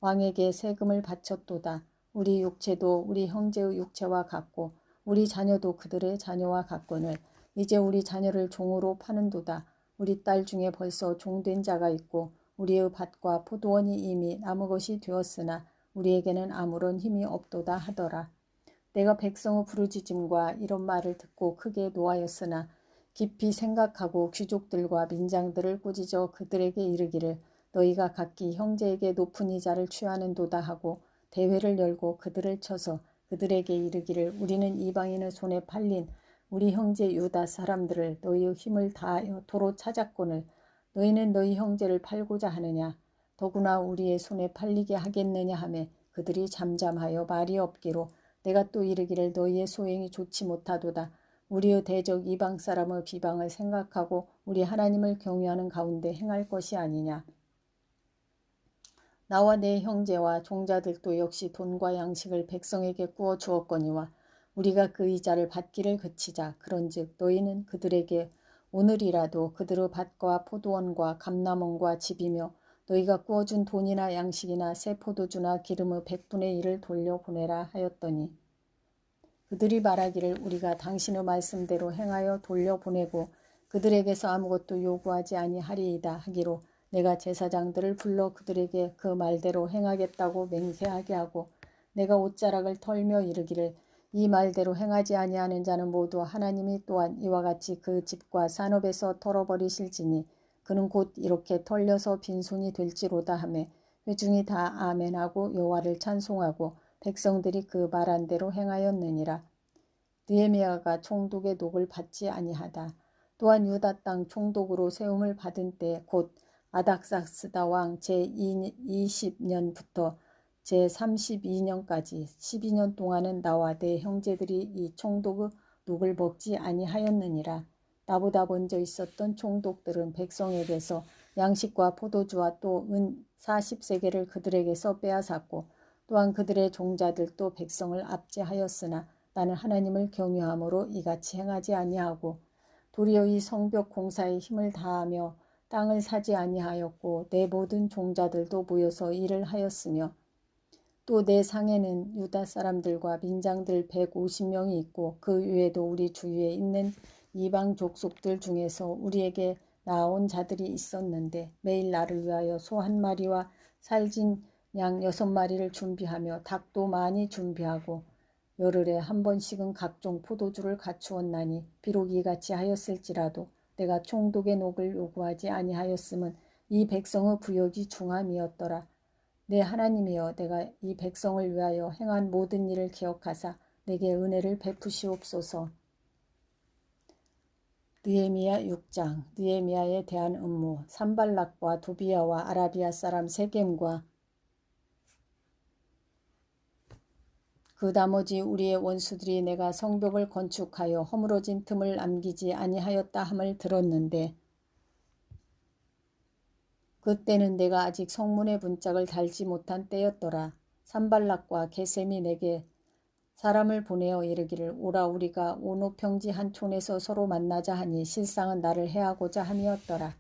왕에게 세금을 바쳤도다. 우리 육체도 우리 형제의 육체와 같고 우리 자녀도 그들의 자녀와 같거늘 이제 우리 자녀를 종으로 파는도다. 우리 딸 중에 벌써 종된 자가 있고 우리의 밭과 포도원이 이미 남은 것이 되었으나 우리에게는 아무런 힘이 없도다 하더라. 내가 백성의 부르짖음과 이런 말을 듣고 크게 노하였으나 깊이 생각하고 귀족들과 민장들을 꾸짖어 그들에게 이르기를 너희가 각기 형제에게 높은 이자를 취하는도다 하고 대회를 열고 그들을 쳐서 그들에게 이르기를 우리는 이방인의 손에 팔린 우리 형제 유다 사람들을 너희의 힘을 다하여 도로 찾았거늘 너희는 너희 형제를 팔고자 하느냐 더구나 우리의 손에 팔리게 하겠느냐 하매 그들이 잠잠하여 말이 없기로 내가 또 이르기를 너희의 소행이 좋지 못하도다. 우리의 대적 이방 사람의 비방을 생각하고 우리 하나님을 경외하는 가운데 행할 것이 아니냐. 나와 내 형제와 종자들도 역시 돈과 양식을 백성에게 구워 주었거니와 우리가 그 이자를 받기를 그치자. 그런즉 너희는 그들에게 오늘이라도 그들의 밭과 포도원과 감람원과 집이며 너희가 구워준 돈이나 양식이나 새 포도주나 기름의 100분의 1을 돌려보내라 하였더니 그들이 말하기를 우리가 당신의 말씀대로 행하여 돌려보내고 그들에게서 아무것도 요구하지 아니하리이다 하기로 내가 제사장들을 불러 그들에게 그 말대로 행하겠다고 맹세하게 하고 내가 옷자락을 털며 이르기를 이 말대로 행하지 아니하는 자는 모두 하나님이 또한 이와 같이 그 집과 산업에서 털어버리실지니 그는 곧 이렇게 털려서 빈손이 될지로다 하매 회중이 다 아멘하고 여호와를 찬송하고 백성들이 그 말한 대로 행하였느니라. 느헤미야가 총독의 녹을 받지 아니하다. 또한 유다 땅 총독으로 세움을 받은 때 곧 아닥사스다 왕 제20년부터 제32년까지 12년 동안은 나와 내 형제들이 이 총독의 녹을 먹지 아니하였느니라. 나보다 먼저 있었던 총독들은 백성에게서 양식과 포도주와 또 은 40세겔을 그들에게서 빼앗았고 또한 그들의 종자들도 백성을 압제하였으나 나는 하나님을 경외함으로 이같이 행하지 아니하고 도리어 이 성벽 공사에 힘을 다하며 땅을 사지 아니하였고 내 모든 종자들도 모여서 일을 하였으며 또 내 상에는 유다 사람들과 민장들 150명이 있고 그 외에도 우리 주위에 있는 이방 족속들 중에서 우리에게 나온 자들이 있었는데 매일 나를 위하여 소 한 마리와 살진 양 6마리를 준비하며 닭도 많이 준비하고 열흘에 한 번씩은 각종 포도주를 갖추었나니 비록 이같이 하였을지라도 내가 총독의 녹을 요구하지 아니하였음은 이 백성의 부역이 중함이었더라. 내 하나님이여 내가 이 백성을 위하여 행한 모든 일을 기억하사 내게 은혜를 베푸시옵소서. 느헤미야 6장. 느헤미야에 대한 음모. 산발락과 도비야와 아라비아 사람 세겜과 그 나머지 우리의 원수들이 내가 성벽을 건축하여 허물어진 틈을 남기지 아니하였다 함을 들었는데 그때는 내가 아직 성문의 문짝을 달지 못한 때였더라. 산발락과 게셈이 내게 사람을 보내어 이르기를 오라 우리가 오노평지 한 촌에서 서로 만나자 하니 실상은 나를 해하고자 함이었더라.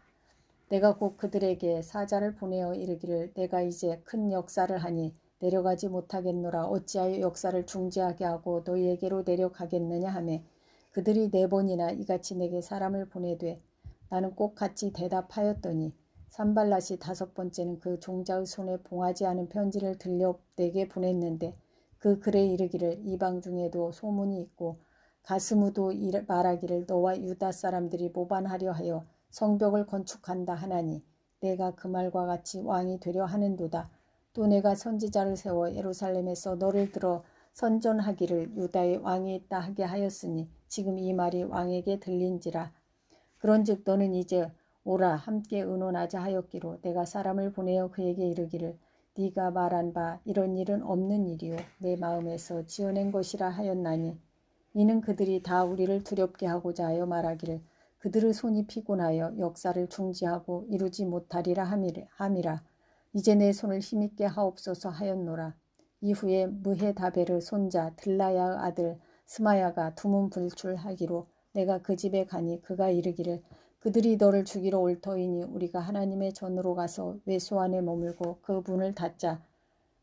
내가 곧 그들에게 사자를 보내어 이르기를 내가 이제 큰 역사를 하니 내려가지 못하겠노라. 어찌하여 역사를 중지하게 하고 너희에게로 내려가겠느냐 하매 그들이 4번이나 이같이 내게 사람을 보내되 나는 꼭 같이 대답하였더니 산발랏이 5번째는 그 종자의 손에 봉하지 않은 편지를 들려 내게 보냈는데 그 글에 이르기를 이방 중에도 소문이 있고 가스무도 말하기를 너와 유다 사람들이 모반하려 하여 성벽을 건축한다 하나니 내가 그 말과 같이 왕이 되려 하는도다. 또 내가 선지자를 세워 예루살렘에서 너를 들어 선전하기를 유다의 왕이 있다 하게 하였으니 지금 이 말이 왕에게 들린지라. 그런즉 너는 이제 오라 함께 의논하자 하였기로 내가 사람을 보내어 그에게 이르기를 네가 말한 바 이런 일은 없는 일이요 내 마음에서 지어낸 것이라 하였나니 이는 그들이 다 우리를 두렵게 하고자 하여 말하기를 그들의 손이 피곤하여 역사를 중지하고 이루지 못하리라 함이라. 이제 내 손을 힘있게 하옵소서 하였노라. 이후에 무헤다벨의 손자 들라야의 아들 스마야가 두문불출하기로 내가 그 집에 가니 그가 이르기를 그들이 너를 죽이러 올 터이니 우리가 하나님의 전으로 가서 외소 안에 머물고 그 문을 닫자.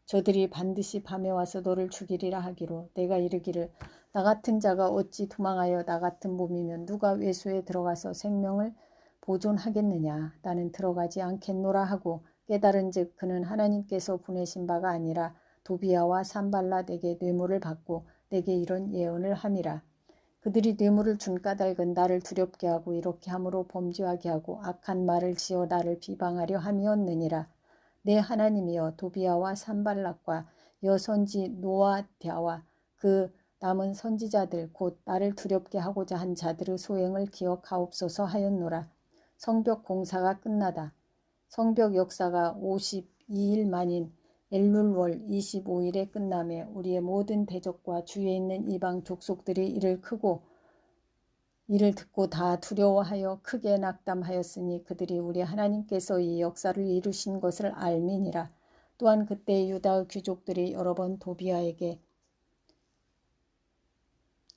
저들이 반드시 밤에 와서 너를 죽이리라 하기로 내가 이르기를 나 같은 자가 어찌 도망하여 나 같은 몸이면 누가 외소에 들어가서 생명을 보존하겠느냐. 나는 들어가지 않겠노라 하고 깨달은즉 그는 하나님께서 보내신 바가 아니라 도비야와 산발랏에게 뇌물을 받고 내게 이런 예언을 함이라. 그들이 뇌물을 준 까닭은 나를 두렵게 하고 이렇게 함으로 범죄하게 하고 악한 말을 지어 나를 비방하려 함이었느니라. 내 하나님이여 도비야와 산발락과 여선지 노아디아와 그 남은 선지자들 곧 나를 두렵게 하고자 한 자들의 소행을 기억하옵소서 하였노라. 성벽 공사가 끝나다. 성벽 역사가 52일 만인 엘룰월 25일에 끝나매 우리의 모든 대적과 주위에 있는 이방 족속들이 이를 듣고 다 두려워하여 크게 낙담하였으니 그들이 우리 하나님께서 이 역사를 이루신 것을 알미니라. 또한 그때 유다의 귀족들이 여러 번 도비야에게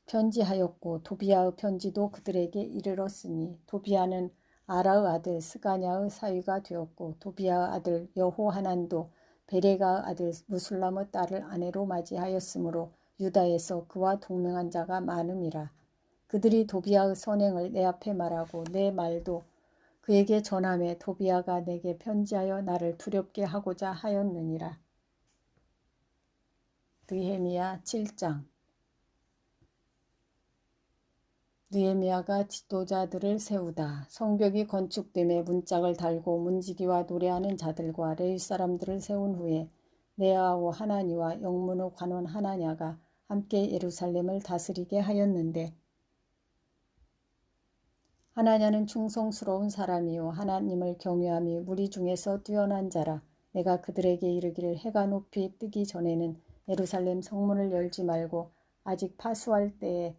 편지하였고 도비야의 편지도 그들에게 이르렀으니 도비야는 아라의 아들 스가냐의 사위가 되었고 도비야의 아들 여호하난도 베레가의 아들 무술람의 딸을 아내로 맞이하였으므로 유다에서 그와 동맹한 자가 많음이라. 그들이 도비야의 선행을 내 앞에 말하고 내 말도 그에게 전하매 도비야가 내게 편지하여 나를 두렵게 하고자 하였느니라. 느헤미야 7장. 느헤미야가 지도자들을 세우다. 성벽이 건축됨에 문짝을 달고 문지기와 노래하는 자들과 레위 사람들을 세운 후에 네아하고 하나니와 영문의 관원 하나냐가 함께 예루살렘을 다스리게 하였는데 하나냐는 충성스러운 사람이요 하나님을 경외함이 무리 중에서 뛰어난 자라. 내가 그들에게 이르기를 해가 높이 뜨기 전에는 예루살렘 성문을 열지 말고 아직 파수할 때에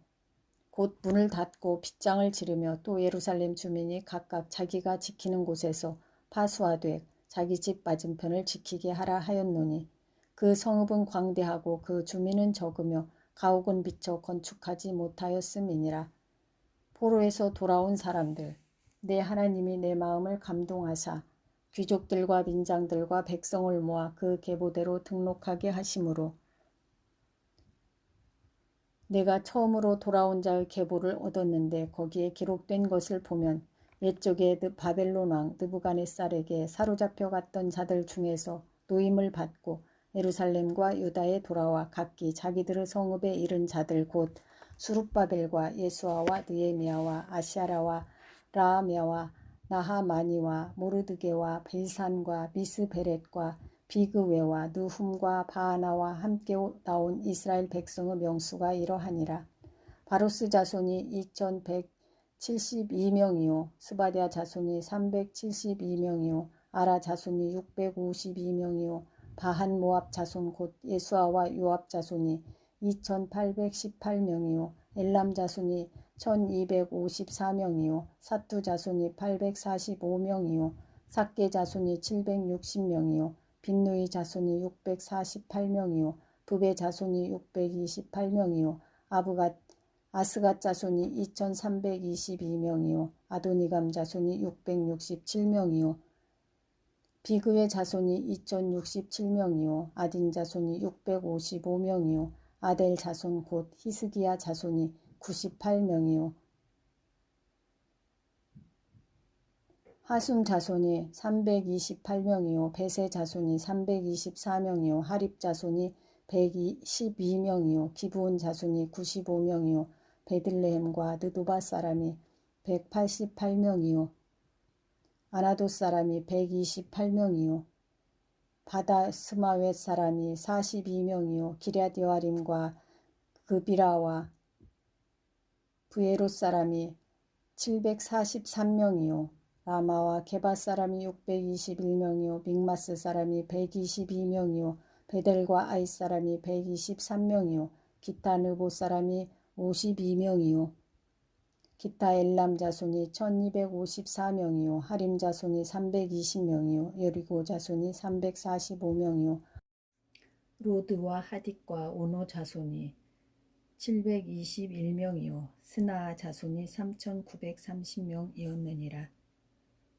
곧 문을 닫고 빗장을 지르며 또 예루살렘 주민이 각각 자기가 지키는 곳에서 파수하되 자기 집 맞은편을 지키게 하라 하였노니 그 성읍은 광대하고 그 주민은 적으며 가옥은 비쳐 건축하지 못하였음이니라. 포로에서 돌아온 사람들. 내 하나님이 내 마음을 감동하사 귀족들과 민장들과 백성을 모아 그 계보대로 등록하게 하심으로 내가 처음으로 돌아온 자의 계보를 얻었는데 거기에 기록된 것을 보면 옛적에 바벨론 왕 느부갓네살에게 사로잡혀 갔던 자들 중에서 노임을 받고 예루살렘과 유다에 돌아와 각기 자기들의 성읍에 이른 자들 곧 수룹바벨과 예수아와 느헤미야와 아시아라와 라하미야와 나하마니와 모르드게와 빌산과 미스베렛과 비그웨와 느훔과 바하나와 함께 나온 이스라엘 백성의 명수가 이러하니라. 바로스 자손이 2172명이요 스바랴 자손이 372명이요 아라 자손이 652명이요 바한 모압 자손 곧 예수아와 요압 자손이 2818명이요 엘람 자손이 1254명이요 사투 자손이 845명이요 삭게 자손이 760명이요 빈누이 자손이 648명이요 부베 자손이 628명이요 아스갓 자손이 2322명이요 아도니감 자손이 667명이요 비그의 자손이 2067명이요 아딘 자손이 655명이요 아델 자손 곧 히스기야 자손이 98명이요 하숨 자손이 328명이요 베세 자손이 324명이요 하립 자손이 112명이요 기브온 자손이 95명이요 베들레헴과 느도바 사람이 188명이요 아나도 사람이 128명이요 바다 스마웻 사람이 42명이요 기랴디와림과 그비라와 부에롯 사람이 743명이요 라마와 게바 사람이 621명이요 믹마스 사람이 122명이요 베델과 아이 사람이 123명이요 기타 느보 사람이 52명이요 기타 엘람 자손이 1254명이요 하림 자손이 320명이요 여리고 자손이 345명이요 로드와 하딕과 오노 자손이 721명이요 스나아 자손이 3930명이었느니라.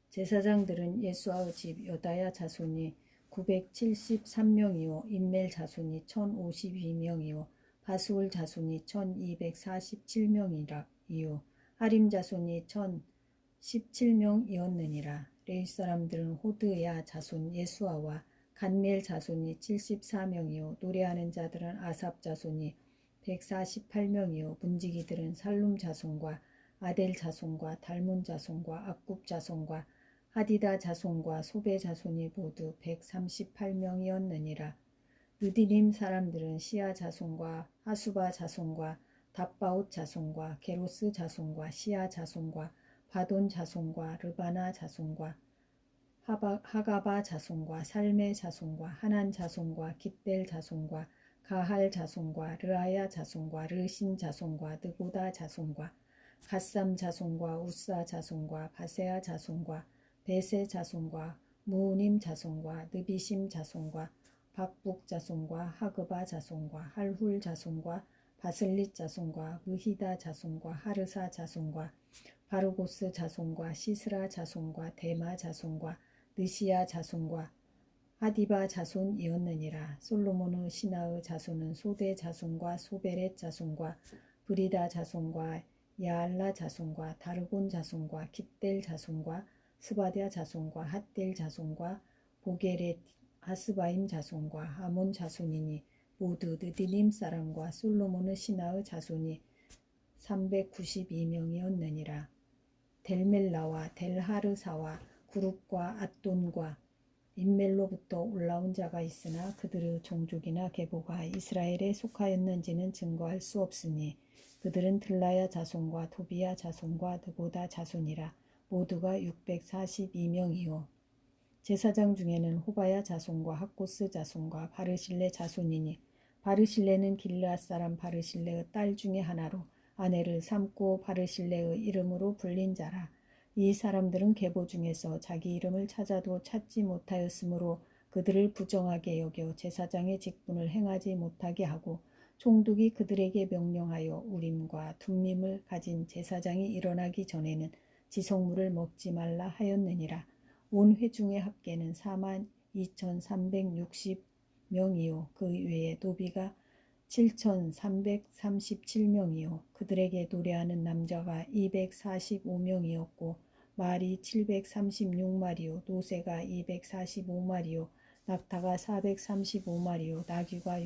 제사장들은 예수아의 집 여다야 자손이 973명이요 임멜 자손이 1052명이요 바수울 자손이 1247명이요 하림 자손이 1017명이었느니라. 레위 사람들은 호드야 자손 예수아와 간멜 자손이 74명이요 노래하는 자들은 아삽 자손이 148명이요 문지기들은 살룸 자손과 아델 자손과 달문 자손과 악굽 자손과 하디다 자손과 소베 자손이 모두 138명이었느니라. 느디림 사람들은 시아 자손과 하수바 자손과 답바옷 자손과 게로스 자손과 시아 자손과 바돈 자손과 르바나 자손과 하가바 자손과 살메 자손과 하난 자손과 깃벨 자손과 가할 자손과 르아야 자손과 르신 자손과 느고다 자손과 갓삼 자손과 우사 자손과 바세아 자손과 베세 자손과 무우님 자손과 느비심 자손과 박북 자손과 하그바 자손과 할훌 자손과 바슬릿 자손과 무히다 자손과 하르사 자손과 바르고스 자손과 시스라 자손과 데마 자손과 느시야 자손과 하디바 자손이었느니라. 솔로몬의 신하의 자손은 소대 자손과 소베렛 자손과 브리다 자손과 야알라 자손과 다르곤 자손과 깃델 자손과 스바디아 자손과 핫델 자손과 보게렛 하스바임 자손과 하몬 자손이니 모두 느디님 사람과 솔로몬의 신하의 자손이 392명이었느니라. 델멜라와 델하르사와 구룹과 앗돈과 인멜로부터 올라온 자가 있으나 그들의 종족이나 계보가 이스라엘에 속하였는지는 증거할 수 없으니 그들은 들라야 자손과 도비야 자손과 느고다 자손이라. 모두가 642명이요 제사장 중에는 호바야 자손과 학고스 자손과 바르실레 자손이니 바르실레는 길르앗 사람 바르실레의 딸 중에 하나로 아내를 삼고 바르실레의 이름으로 불린 자라. 이 사람들은 계보 중에서 자기 이름을 찾아도 찾지 못하였으므로 그들을 부정하게 여겨 제사장의 직분을 행하지 못하게 하고 총독이 그들에게 명령하여 우림과 둠밈을 가진 제사장이 일어나기 전에는 지성물을 먹지 말라 하였느니라. 온 회중의 합계는 42,360명이요 그 외에 노비가 7,337명이요 그들에게 노래하는 남자가 245명이었고 말이 736마리요 노새가 245마리요 낙타가 435마리요 나귀가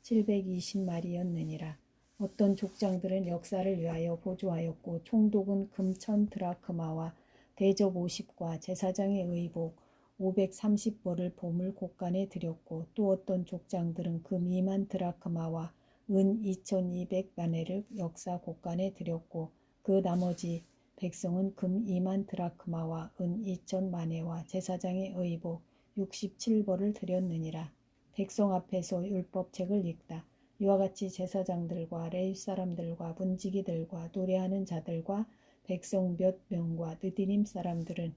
6,720마리였느니라. 어떤 족장들은 역사를 위하여 보조하였고 총독은 금 1000드라크마와 대접 50과 제사장의 의복 530벌을 보물 곳간에 드렸고 또 어떤 족장들은 금 2만 드라크마와 은 2200마네를 역사 곳간에 드렸고 그 나머지 백성은 금 2만 드라크마와 은 2000마네와 제사장의 의복 67벌을 드렸느니라. 백성 앞에서 율법책을 읽다. 이와 같이 제사장들과 레위 사람들과 문지기들과 노래하는 자들과 백성 몇 명과 느디님 사람들은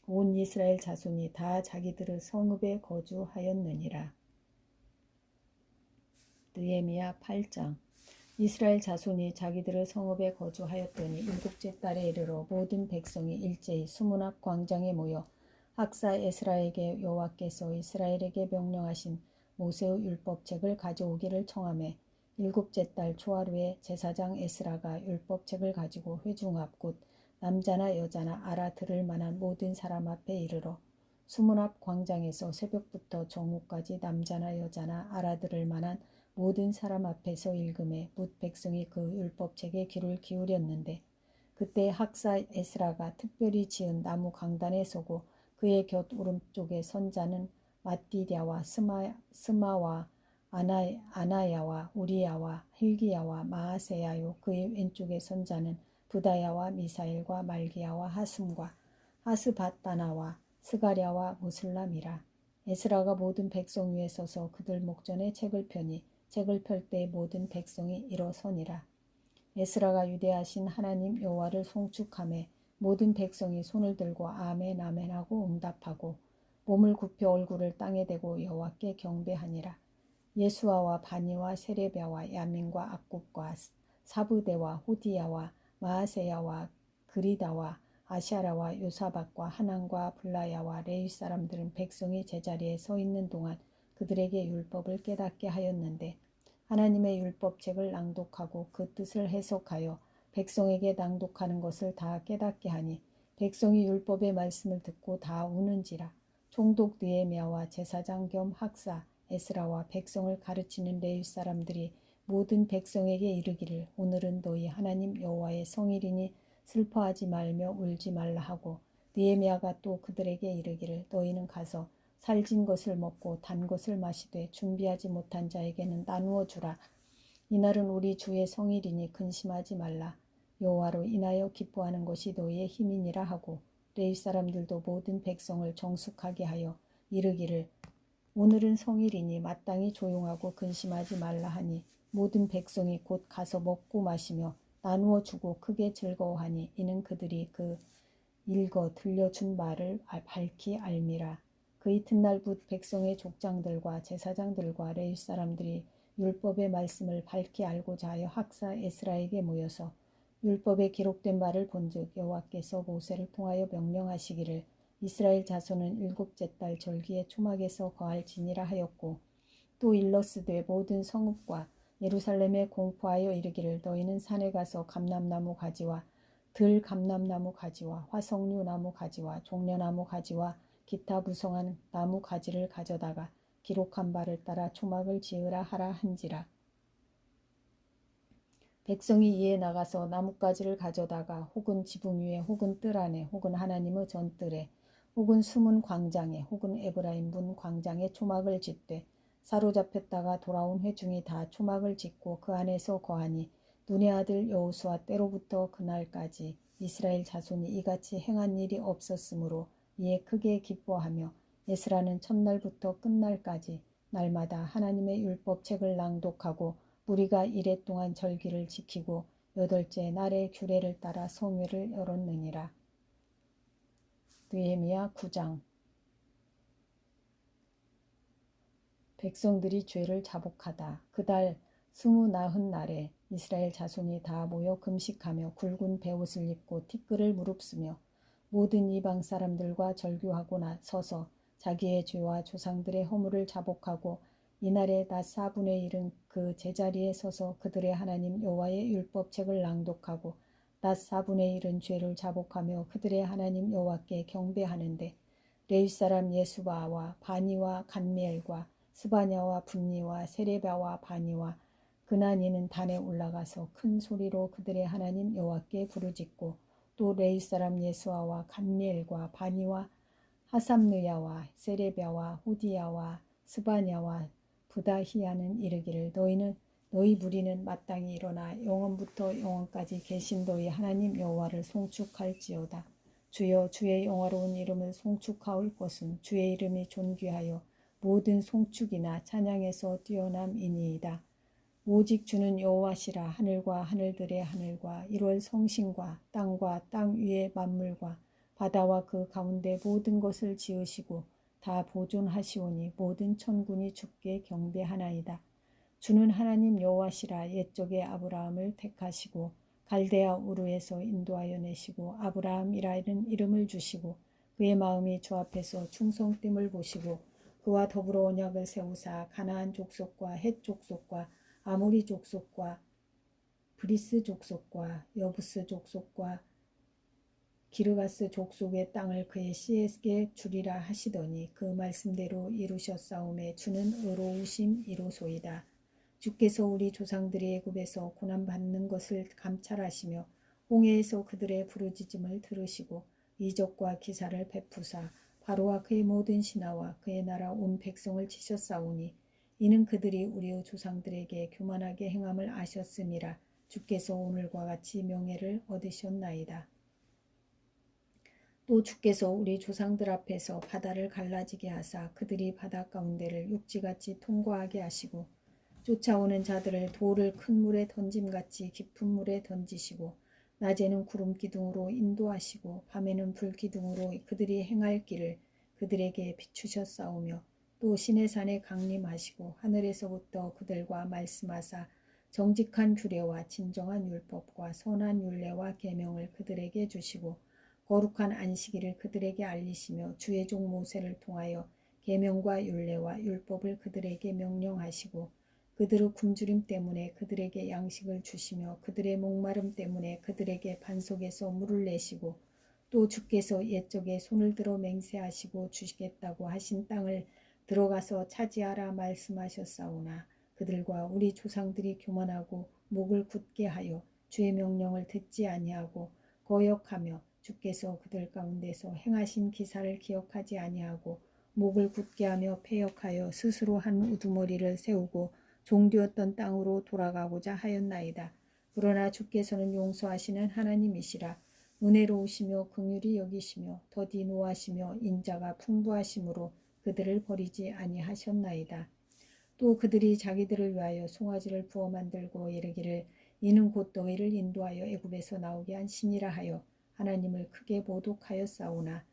온 이스라엘 자손이 다 자기들의 성읍에 거주하였느니라. 느헤미야 8장. 이스라엘 자손이 자기들의 성읍에 거주하였더니 일곱째 달에 이르러 모든 백성이 일제히 수문 앞 광장에 모여 학사 에스라에게 여호와께서 이스라엘에게 명령하신 모세의 율법책을 가져오기를 청하매 일곱째 달 초하루에 제사장 에스라가 율법책을 가지고 회중 앞 곧 남자나 여자나 알아들을 만한 모든 사람 앞에 이르러 수문 앞 광장에서 새벽부터 정오까지 남자나 여자나 알아들을 만한 모든 사람 앞에서 읽음에 뭇 백성이 그 율법책에 귀를 기울였는데 그때 학사 에스라가 특별히 지은 나무 강단에 서고 그의 곁 오른쪽에 선 자는 마띠랴와 스마와 아나야와 우리야와 힐기야와 마아세야요 그의 왼쪽에 선 자는 부다야와 미사엘과 말기야와 하숨과 하스바따나와 스가랴와 무슬람이라. 에스라가 모든 백성 위에 서서 그들 목전에 책을 펴니 책을 펼 때 모든 백성이 일어서니라. 에스라가 위대하신 하나님 여호와를 송축하매 모든 백성이 손을 들고 아멘 아멘 하고 응답하고 몸을 굽혀 얼굴을 땅에 대고 여호와께 경배하니라. 예수아와 바니와 세레비아와 야민과 악굽과 사브대와 호디야와 마아세야와 그리다와 아샤라와 요사박과 하난과 블라야와 레위 사람들은 백성이 제자리에 서 있는 동안 그들에게 율법을 깨닫게 하였는데 하나님의 율법책을 낭독하고 그 뜻을 해석하여 백성에게 낭독하는 것을 다 깨닫게 하니 백성이 율법의 말씀을 듣고 다 우는지라. 총독 느헤미야와 제사장 겸 학사 에스라와 백성을 가르치는 레위 사람들이 모든 백성에게 이르기를 오늘은 너희 하나님 여호와의 성일이니 슬퍼하지 말며 울지 말라 하고 느헤미야가 또 그들에게 이르기를 너희는 가서 살진 것을 먹고 단 것을 마시되 준비하지 못한 자에게는 나누어 주라. 이날은 우리 주의 성일이니 근심하지 말라. 여호와로 인하여 기뻐하는 것이 너희의 힘이니라 하고 레위 사람들도 모든 백성을 정숙하게 하여 이르기를 오늘은 성일이니 마땅히 조용하고 근심하지 말라 하니 모든 백성이 곧 가서 먹고 마시며 나누어 주고 크게 즐거워하니 이는 그들이 그 읽어 들려준 말을 밝히 알미라. 그 이튿날 붓 백성의 족장들과 제사장들과 레위 사람들이 율법의 말씀을 밝히 알고자 하여 학사 에스라에게 모여서 율법에 기록된 바를 본즉 여호와께서 모세를 통하여 명령하시기를 이스라엘 자손은 일곱째 달 절기에 초막에서 거할지니라 하였고 또 일러스되 모든 성읍과 예루살렘에 공포하여 이르기를 너희는 산에 가서 감람나무 가지와 들 감람나무 가지와 화석류 나무 가지와 종려나무 가지와 기타 무성한 나무 가지를 가져다가 기록한 바를 따라 초막을 지으라 하라 한지라. 백성이 이에 나가서 나뭇가지를 가져다가 혹은 지붕 위에 혹은 뜰 안에 혹은 하나님의 전뜰에 혹은 숨은 광장에 혹은 에브라임 문 광장에 초막을 짓되 사로잡혔다가 돌아온 회중이 다 초막을 짓고 그 안에서 거하니 눈의 아들 여호수아 때로부터 그날까지 이스라엘 자손이 이같이 행한 일이 없었으므로 이에 크게 기뻐하며 에스라는 첫날부터 끝날까지 날마다 하나님의 율법책을 낭독하고 무리가 이레 동안 절기를 지키고 여덟째 날의 규례를 따라 성회를 열었느니라. 느헤미야 9장. 백성들이 죄를 자복하다. 그달 29날에 이스라엘 자손이 다 모여 금식하며 굵은 베옷을 입고 티끌을 무릅쓰며 모든 이방 사람들과 절규하고 서서 자기의 죄와 조상들의 허물을 자복하고 이날에 낮 4분의 1은 그 제자리에 서서 그들의 하나님 여호와의 율법책을 낭독하고 낮 4분의 1은 죄를 자복하며 그들의 하나님 여호와께 경배하는데 레위 사람 예수바와 바니와 간미엘과 스바냐와 분니와 세레바와 바니와 그나니는 단에 올라가서 큰 소리로 그들의 하나님 여호와께 부르짖고 또 레위 사람 예수아와 간미엘과 바니와 하삼느야와 세레비아와 호디야와 스바냐와 부다히야는 이르기를 너희 무리는 마땅히 일어나 영원부터 영원까지 계신 너희 하나님 여호와를 송축할지어다. 주여 주의 영화로운 이름을 송축하올 것은 주의 이름이 존귀하여 모든 송축이나 찬양에서 뛰어남이니이다. 오직 주는 여호와시라. 하늘과 하늘들의 하늘과 1월 성신과 땅과 땅 위의 만물과 바다와 그 가운데 모든 것을 지으시고 다 보존하시오니 모든 천군이 주께 경배하나이다. 주는 하나님 여호와시라. 옛적에 아브라함을 택하시고 갈대아 우르에서 인도하여 내시고 아브라함이라는 이름을 주시고 그의 마음이 주 앞에서 충성됨을 보시고 그와 더불어 언약을 세우사 가나안 족속과 헷 족속과 아모리 족속과 브리스 족속과 여부스 족속과 기르가스 족속의 땅을 그의 씨에게 주리라 하시더니 그 말씀대로 이루셨사오매 주는 의로우심이로소이다. 주께서 우리 조상들이 애굽에서 고난받는 것을 감찰하시며 홍해에서 그들의 부르짖음을 들으시고 이적과 기사를 베푸사 바로와 그의 모든 신하와 그의 나라 온 백성을 치셨사오니 이는 그들이 우리의 조상들에게 교만하게 행함을 아셨음이라. 주께서 오늘과 같이 명예를 얻으셨나이다. 또 주께서 우리 조상들 앞에서 바다를 갈라지게 하사 그들이 바다 가운데를 육지같이 통과하게 하시고 쫓아오는 자들을 돌을 큰 물에 던짐같이 깊은 물에 던지시고 낮에는 구름 기둥으로 인도하시고 밤에는 불 기둥으로 그들이 행할 길을 그들에게 비추셨사오며 또 시내산에 강림하시고 하늘에서부터 그들과 말씀하사 정직한 규례와 진정한 율법과 선한 율례와 계명을 그들에게 주시고 거룩한 안식일을 그들에게 알리시며 주의 종 모세를 통하여 계명과 율례와 율법을 그들에게 명령하시고 그들의 굶주림 때문에 그들에게 양식을 주시며 그들의 목마름 때문에 그들에게 반석에서 물을 내시고 또 주께서 옛적에 손을 들어 맹세하시고 주시겠다고 하신 땅을 들어가서 차지하라 말씀하셨사오나 그들과 우리 조상들이 교만하고 목을 굳게 하여 주의 명령을 듣지 아니하고 거역하며 주께서 그들 가운데서 행하신 기사를 기억하지 아니하고 목을 굳게 하며 패역하여 스스로 한 우두머리를 세우고 종되었던 땅으로 돌아가고자 하였나이다. 그러나 주께서는 용서하시는 하나님이시라. 은혜로우시며 긍휼히 여기시며 더디 노하시며 인자가 풍부하심으로 그들을 버리지 아니하셨나이다. 또 그들이 자기들을 위하여 송아지를 부어 만들고 이르기를 이는 곧 너희를 인도하여 애굽에서 나오게 한 신이라 하여 하나님을 크게 모독하였사오나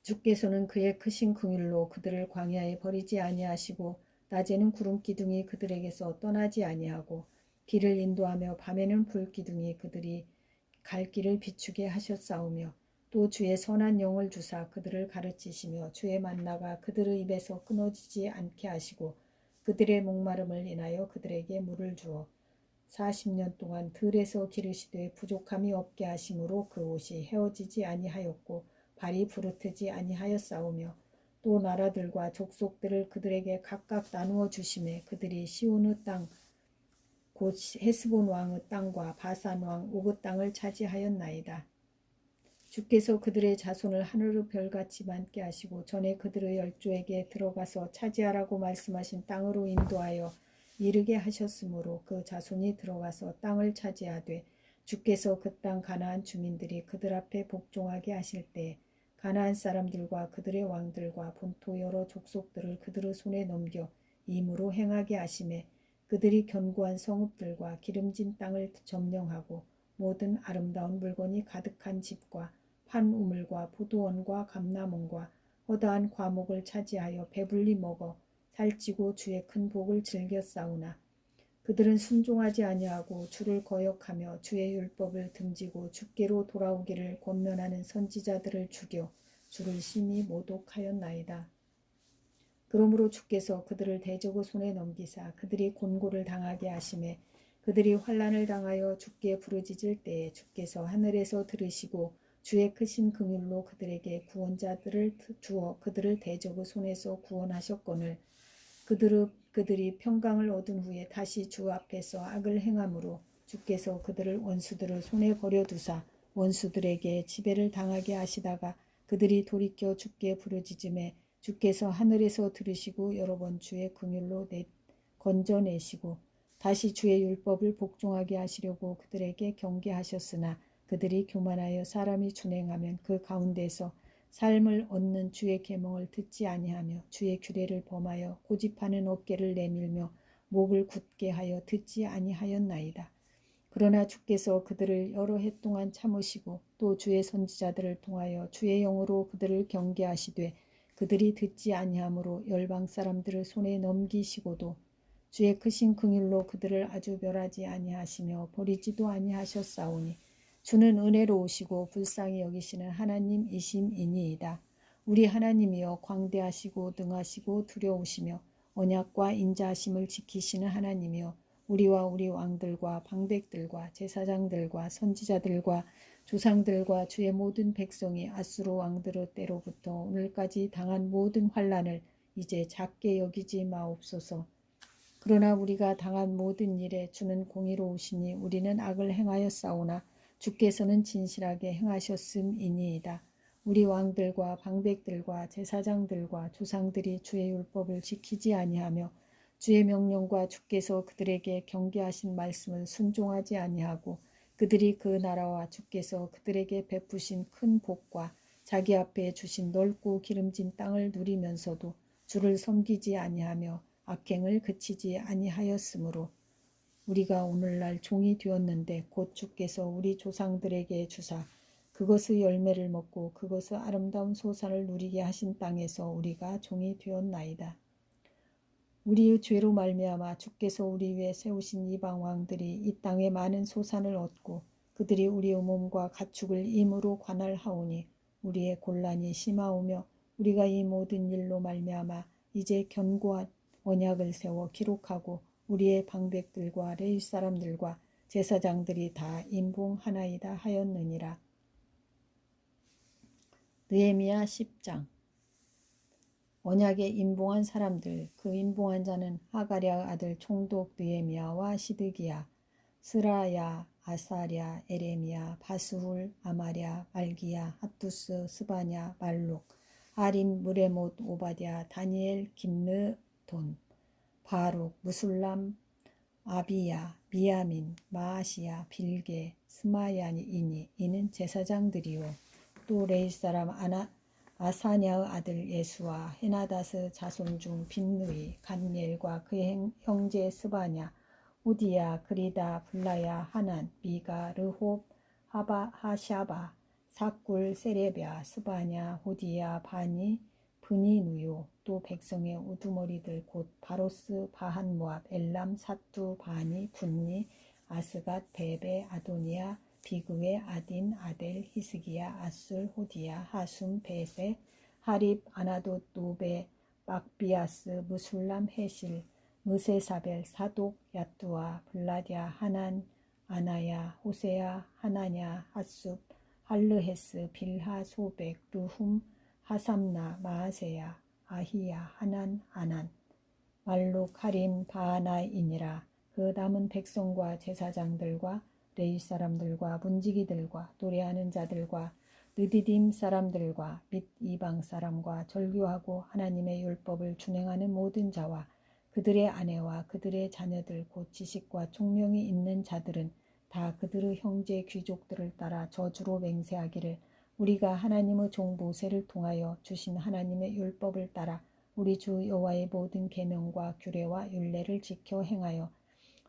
주께서는 그의 크신 긍휼로 그들을 광야에 버리지 아니하시고 낮에는 구름 기둥이 그들에게서 떠나지 아니하고 길을 인도하며 밤에는 불 기둥이 그들이 갈 길을 비추게 하셨사오며 또 주의 선한 영을 주사 그들을 가르치시며 주의 만나가 그들의 입에서 끊어지지 않게 하시고 그들의 목마름을 인하여 그들에게 물을 주어 40년 동안 들에서 기르시되 부족함이 없게 하심으로 그 옷이 헤어지지 아니하였고 발이 부르트지 아니하였사오며 또 나라들과 족속들을 그들에게 각각 나누어 주심에 그들이 시온의 땅 곧 헤스본 왕의 땅과 바산 왕 오그 땅을 차지하였나이다. 주께서 그들의 자손을 하늘의 별같이 많게 하시고 전에 그들의 열조에게 들어가서 차지하라고 말씀하신 땅으로 인도하여 이르게 하셨으므로 그 자손이 들어가서 땅을 차지하되 주께서 그 땅 가나안 주민들이 그들 앞에 복종하게 하실 때 가나안 사람들과 그들의 왕들과 본토 여러 족속들을 그들의 손에 넘겨 임으로 행하게 하심에 그들이 견고한 성읍들과 기름진 땅을 점령하고 모든 아름다운 물건이 가득한 집과 판 우물과 포도원과 감람원과 허다한 과목을 차지하여 배불리 먹어 살찌고 주의 큰 복을 즐겨 싸우나 그들은 순종하지 아니하고 주를 거역하며 주의 율법을 등지고 주께로 돌아오기를 권면하는 선지자들을 죽여 주를 심히 모독하였나이다. 그러므로 주께서 그들을 대적의 손에 넘기사 그들이 곤고를 당하게 하심에 그들이 환난을 당하여 주께 부르짖을 때에 주께서 하늘에서 들으시고 주의 크신 긍휼로 그들에게 구원자들을 주어 그들을 대적의 손에서 구원하셨거늘 그들이 평강을 얻은 후에 다시 주 앞에서 악을 행함으로 주께서 그들을 원수들의 손에 버려두사 원수들에게 지배를 당하게 하시다가 그들이 돌이켜 주께 부르짖음에 주께서 하늘에서 들으시고 여러 번 주의 긍휼로 건져내시고 다시 주의 율법을 복종하게 하시려고 그들에게 경계하셨으나 그들이 교만하여 사람이 준행하면 그 가운데서 삶을 얻는 주의 계명을 듣지 아니하며 주의 규례를 범하여 고집하는 어깨를 내밀며 목을 굳게 하여 듣지 아니하였나이다. 그러나 주께서 그들을 여러 해 동안 참으시고 또 주의 선지자들을 통하여 주의 영으로 그들을 경계하시되 그들이 듣지 아니하므로 열방 사람들을 손에 넘기시고도 주의 크신 긍휼로 그들을 아주 멸하지 아니하시며 버리지도 아니하셨사오니 주는 은혜로우시고 불쌍히 여기시는 하나님이심이니이다. 우리 하나님이여 광대하시고 능하시고 두려우시며 언약과 인자하심을 지키시는 하나님이여 우리와 우리 왕들과 방백들과 제사장들과 선지자들과 조상들과 주의 모든 백성이 아수르 왕들의 때로부터 오늘까지 당한 모든 환난을 이제 작게 여기지 마옵소서. 그러나 우리가 당한 모든 일에 주는 공의로우시니 우리는 악을 행하였사오나 주께서는 진실하게 행하셨음이니이다. 우리 왕들과 방백들과 제사장들과 조상들이 주의 율법을 지키지 아니하며 주의 명령과 주께서 그들에게 경계하신 말씀을 순종하지 아니하고 그들이 그 나라와 주께서 그들에게 베푸신 큰 복과 자기 앞에 주신 넓고 기름진 땅을 누리면서도 주를 섬기지 아니하며 악행을 그치지 아니하였으므로 우리가 오늘날 종이 되었는데 곧 주께서 우리 조상들에게 주사 그것의 열매를 먹고 그것의 아름다운 소산을 누리게 하신 땅에서 우리가 종이 되었나이다. 우리의 죄로 말미암아 주께서 우리 위에 세우신 이방 왕들이 이 땅에 많은 소산을 얻고 그들이 우리의 몸과 가축을 임으로 관할하오니 우리의 곤란이 심하오며 우리가 이 모든 일로 말미암아 이제 견고한 언약을 세워 기록하고 우리의 방백들과 레위 사람들과 제사장들이 다 임봉하나이다 하였느니라. 느헤미야 10장. 언약에 임봉한 사람들, 그 임봉한 자는 하가랴 아들 총독 느헤미야와 시드기야, 스라야, 아사랴, 에레미야, 바스훌, 아마랴, 말기야, 핫두스, 스바냐, 말록, 아림, 무레못, 오바댜, 다니엘, 긴느돈, 바룩, 무술람, 아비야, 미야민, 마아시야, 빌게, 스마야이니 이는 제사장들이요. 또 레위 사람 아사냐의 아들 예수와 헤나다스 자손 중 빈누이, 간니엘과 그의 형제 스바냐, 후디야, 그리다, 블라야, 하난, 미가, 르홉, 하샤바, 사꿀, 세레베아, 스바냐, 후디야, 바니, 브니누요. 또 백성의 우두머리들 곧 바로스, 바한 모압, 엘람, 사투, 바니, 분니, 아스갓, 베베, 아도니아, 비그웨, 아딘, 아델, 히스기야, 아술, 호디야, 하숨, 베세, 하립, 아나돗, 노베, 막비아스, 무술람, 헤실, 무세사벨, 사독, 야뚜아, 블라디아, 하난, 아나야, 호세야, 하나냐, 핫숲, 할르헤스, 빌하, 소백, 르훔, 하삼나, 마아세야, 아히야, 하난, 아난, 말룩, 하림, 바하나이니라. 그 남은 백성과 제사장들과 레위 사람들과 문지기들과 노래하는 자들과 느디딤 사람들과 및 이방 사람과 절규하고 하나님의 율법을 준행하는 모든 자와 그들의 아내와 그들의 자녀들 곧 지식과 총명이 있는 자들은 다 그들의 형제 귀족들을 따라 저주로 맹세하기를 우리가 하나님의 종 모세를 통하여 주신 하나님의 율법을 따라 우리 주 여호와의 모든 계명과 규례와 율례를 지켜 행하여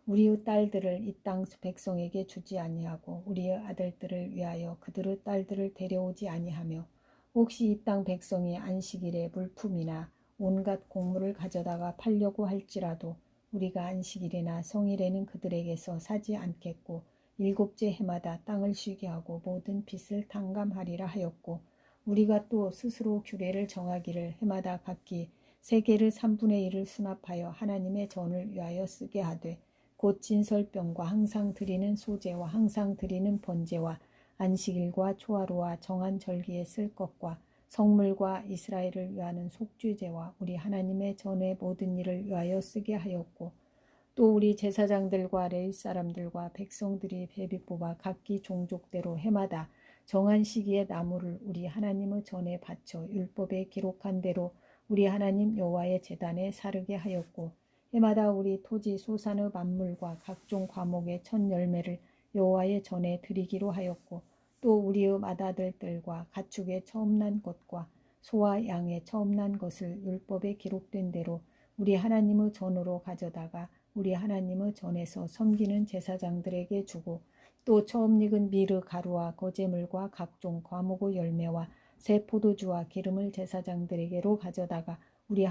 우리의 딸들을 이 땅 백성에게 주지 아니하고 우리의 아들들을 위하여 그들의 딸들을 데려오지 아니하며 혹시 이 땅 백성이 안식일에 물품이나 온갖 곡물을 가져다가 팔려고 할지라도 우리가 안식일이나 성일에는 그들에게서 사지 않겠고 일곱째 해마다 땅을 쉬게 하고 모든 빚을 탕감하리라 하였고 우리가 또 스스로 규례를 정하기를 해마다 각기 세겔의 3분의 1을 수납하여 하나님의 전을 위하여 쓰게 하되 곧 진설병과 항상 드리는 소제와 항상 드리는 번제와 안식일과 초하루와 정한 절기에 쓸 것과 성물과 이스라엘을 위하는 속죄제와 우리 하나님의 전의 모든 일을 위하여 쓰게 하였고 또 우리 제사장들과 레위 사람들과 백성들이 베비 뽑아 각기 종족대로 해마다 정한 시기에 나무를 우리 하나님의 전에 바쳐 율법에 기록한 대로 우리 하나님 여호와의 제단에 사르게 하였고 해마다 우리 토지 소산의 만물과 각종 과목의 첫 열매를 여호와의 전에 드리기로 하였고 또 우리의 맏아들들과 가축의 처음 난 것과 소와 양의 처음 난 것을 율법에 기록된 대로 우리 하나님의 전으로 가져다가 우리 하나님의 전에서 섬기는 제사장들에게 주고 또 처음 익은 미르 가루와 거제물과 각종 과목의 열매와 새 포도주와 기름을 제사장들에게로 가져다가 우리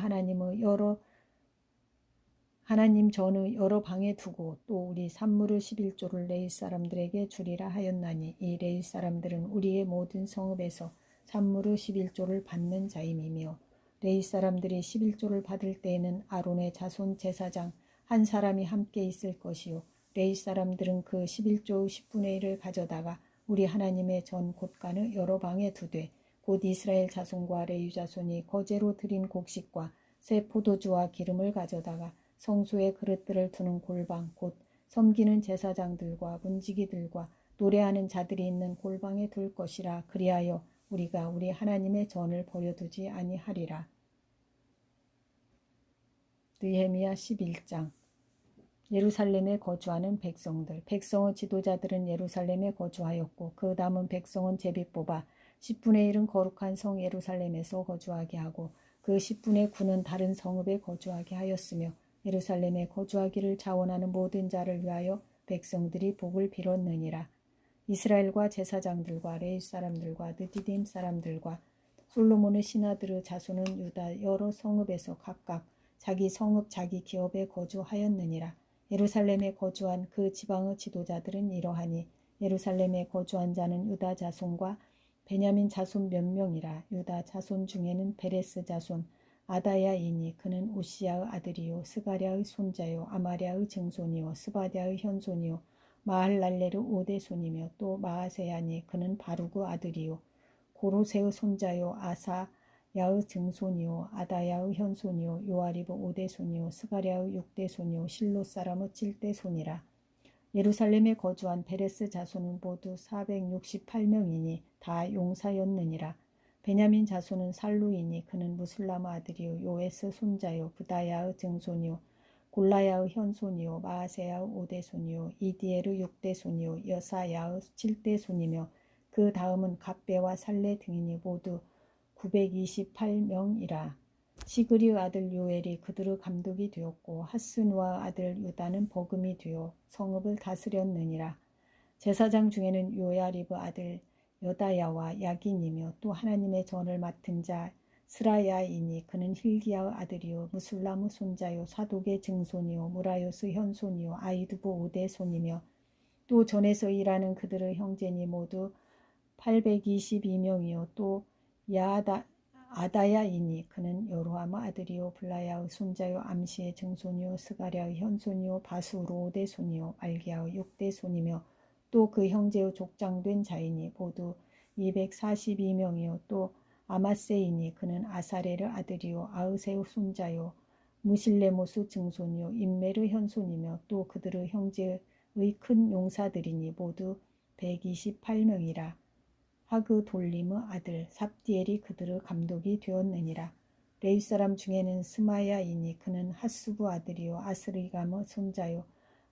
하나님 전의 여러 방에 두고 또 우리 산물의 11조를 레위 사람들에게 주리라 하였나니 이 레위 사람들은 우리의 모든 성읍에서 산물의 11조를 받는 자임이며 레위 사람들이 11조를 받을 때에는 아론의 자손 제사장 한 사람이 함께 있을 것이요 레위 사람들은 그 11조의 10분의 1을 가져다가 우리 하나님의 전 곳간의 여러 방에 두되 곧 이스라엘 자손과 레위 자손이 거제로 드린 곡식과 새 포도주와 기름을 가져다가 성소의 그릇들을 두는 골방 곧 섬기는 제사장들과 문지기들과 노래하는 자들이 있는 골방에 둘 것이라. 그리하여 우리가 우리 하나님의 전을 버려두지 아니하리라. 느헤미야 11장. 예루살렘에 거주하는 백성들. 백성의 지도자들은 예루살렘에 거주하였고 그 남은 백성은 제비 뽑아 10분의 1은 거룩한 성 예루살렘에서 거주하게 하고 그 10분의 9는 다른 성읍에 거주하게 하였으며 예루살렘에 거주하기를 자원하는 모든 자를 위하여 백성들이 복을 빌었느니라. 이스라엘과 제사장들과 레위 사람들과 느디딤 사람들과 솔로몬의 신하들의 자손은 유다 여러 성읍에서 각각 자기 성읍 자기 기업에 거주하였느니라. 예루살렘에 거주한 그 지방의 지도자들은 이러하니 예루살렘에 거주한 자는 유다 자손과 베냐민 자손 몇 명이라. 유다 자손 중에는 베레스 자손 아다야이니 그는 우시야의 아들이요 스가랴의 손자요 아마랴의 증손이요 스바랴의 현손이요 마할랄레르 5대 손이며 또 마아세야니 그는 바루그 아들이요 고로세의 손자요 아사야의 증손이요 아다야의 현손이요 요아리브 5대 손이요 스가랴의 6대 손이요 실로 사람의 7대 손이라. 예루살렘에 거주한 베레스 자손은 모두 468명이니 다 용사였느니라. 베냐민 자손은 살루이니 그는 무술람 아들이요 요에스 손자요 부다야의 증손이요 골라야의 현손이요 마아세야의 5대 손이요 이디엘의 6대 손이요 여사야의 7대 손이며 그 다음은 갑배와 살레 등이니 모두 928명이라. 시그리의 아들 요엘이 그들의 감독이 되었고 하스누아 아들 유다는 버금이 되어 성읍을 다스렸느니라. 제사장 중에는 요야리브 아들 여다야와 야긴이며 또 하나님의 전을 맡은 자 스라야이니 그는 힐기야의 아들이요 무술람의 손자요 사독의 증손이요 무라요스 현손이요 아이두보 5대 손이며 또 전에서 일하는 그들의 형제니 모두 822명이요 또 아다야이니 그는 여로함의 아들이요 블라야의 손자요 암시의 증손이요 스가랴의 현손이요 바수로 5대 손이요 말기야의 6대 손이며 또 그 형제의 족장된 자이니 모두 242명이요 또 아마세이니 그는 아사레르 아들이요 아으세의 손자요 무실레모스 증손이요 임메르 현손이며 또 그들의 형제의 큰 용사들이니 모두 128명이라. 하그 돌림의 아들 삽디엘이 그들의 감독이 되었느니라. 레위 사람 중에는 스마야이니 그는 하수부 아들이요 아스리감의 손자요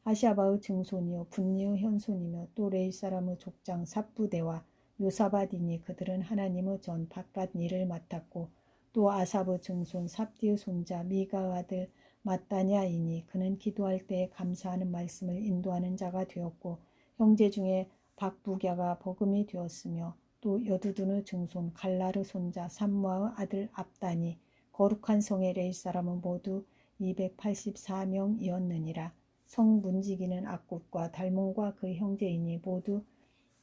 하샤바의 증손이요 분니의 현손이며 또 레위 사람의 족장 삽부대와 요사바디니 그들은 하나님의 전 바깥 일을 맡았고 또 아삽의 증손 삽디의 손자 미가의 아들 마따냐이니 그는 기도할 때에 감사하는 말씀을 인도하는 자가 되었고 형제 중에 박부갸가 버금이 되었으며 또 여두둔의 증손 갈라르 손자 삼무아의 아들 압단이 거룩한 성의 레위 사람은 모두 284명이었느니라. 성 문지기는 악굽과 달몬과 그 형제이니 모두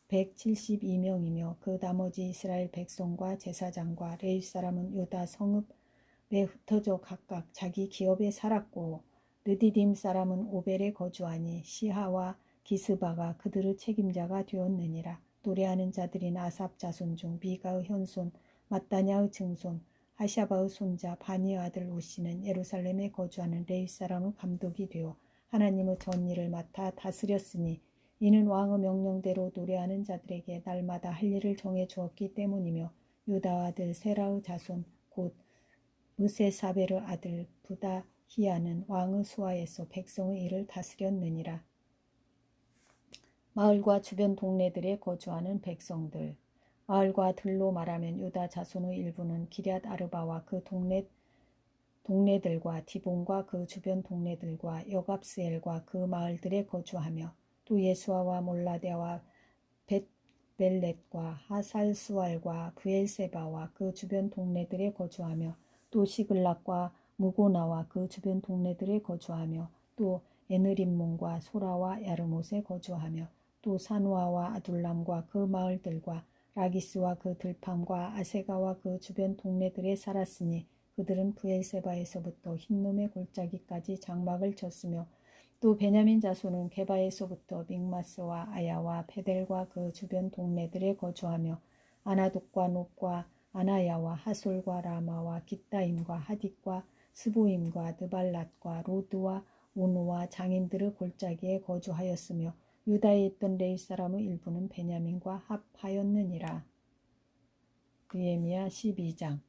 172명이며 그 나머지 이스라엘 백성과 제사장과 레위 사람은 유다 성읍에 흩어져 각각 자기 기업에 살았고 느디딤 사람은 오벨에 거주하니 시하와 기스바가 그들의 책임자가 되었느니라. 노래하는 자들인 아삽 자손 중 미가의 현손 마따냐의 증손 하샤바의 손자 바니의 아들 우시는 예루살렘에 거주하는 레위 사람의 감독이 되어 하나님의 전일을 맡아 다스렸으니 이는 왕의 명령대로 노래하는 자들에게 날마다 할 일을 정해 주었기 때문이며 유다 아들 세라의 자손 곧 무세사벨의 아들 부다히야는 왕의 수하에서 백성의 일을 다스렸느니라. 마을과 주변 동네들에 거주하는 백성들. 마을과 들로 말하면 유다 자손의 일부는 기럇 아르바와 그 동네들과 디본과 그 주변 동네들과 여갑스엘과 그 마을들에 거주하며 또 예수아와 몰라데와 벳벨렛과 하살수알과 브엘세바와 그 주변 동네들에 거주하며 또 시글락과 무고나와 그 주변 동네들에 거주하며 또 에느림몬과 소라와 야르못에 거주하며 또 사누아와 아둘람과 그 마을들과 라기스와 그 들팜과 아세가와 그 주변 동네들에 살았으니 그들은 브엘세바에서부터 흰놈의 골짜기까지 장막을 쳤으며 또 베냐민 자손은 게바에서부터 믹마스와 아야와 베델과 그 주변 동네들에 거주하며 아나독과 놋과 아나야와 하솔과 라마와 깃다임과 하딕과 스보임과 느발랏과 로드와 오노와 장인들의 골짜기에 거주하였으며 유다에 있던 레위 사람의 일부는 베냐민과 합하였느니라. 느헤미야 12장.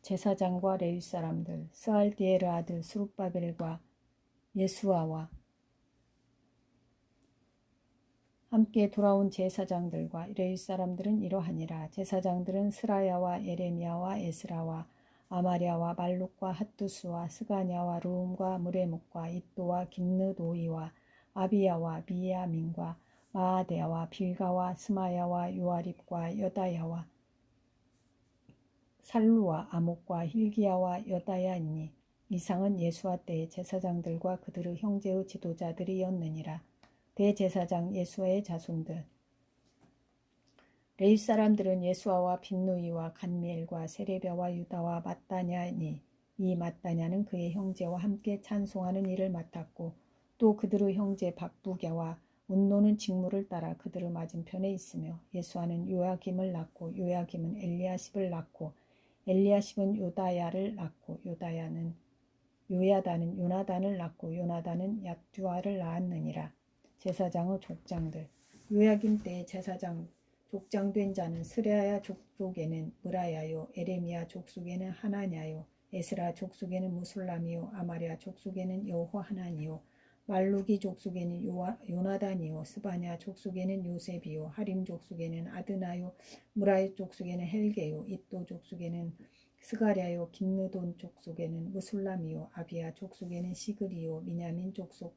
제사장과 레위 사람들, 스알디엘의 아들 스룹바벨과 예수아와 함께 돌아온 제사장들과 레위 사람들은 이러하니라. 제사장들은 스라야와 에레미야와 에스라와 아마랴와 말룩과 핫두스와 스가냐와 루움과 무레묵과 이또와 김느도이와 아비야와 미야민과 마아데야와 빌가와 스마야와 요아립과 여다야와 살루와 아목과 힐기야와 여다야이니 이상은 예수아 때의 제사장들과 그들의 형제의 지도자들이었느니라. 대제사장 예수아의 자손들. 레위 사람들은 예수아와 빈누이와 간미엘과 세레비아와 유다와 마따냐니 이 마따냐는 그의 형제와 함께 찬송하는 일을 맡았고 또 그들의 형제 박부갸와 운노는 직무를 따라 그들의 맞은편에 있으며 예수아는 요야김을 낳고 요야김은 엘리야십을 낳고 엘리야십은 요다야를 낳고 요야다는 요나단을 낳고 요나단은 얏두아를 낳았느니라. 제사장의 족장들. 요야김 때의 제사장 족장된 자는 스레야 족속에는 무라야요, 에레미야 족속에는 하나냐요, 에스라 족속에는 무술람이요, 아마랴 족속에는 여호하나니요, 말루기 족속에는 요나단이요, 스바냐 족속에는 요셉이요, 하림 족속에는 아드나요, 무라이 족속에는 헬게요, 이또 족속에는 스가랴요, 김느돈 족속에는 무술람이요, 아비야 족속에는 시글이요, 미냐민 족속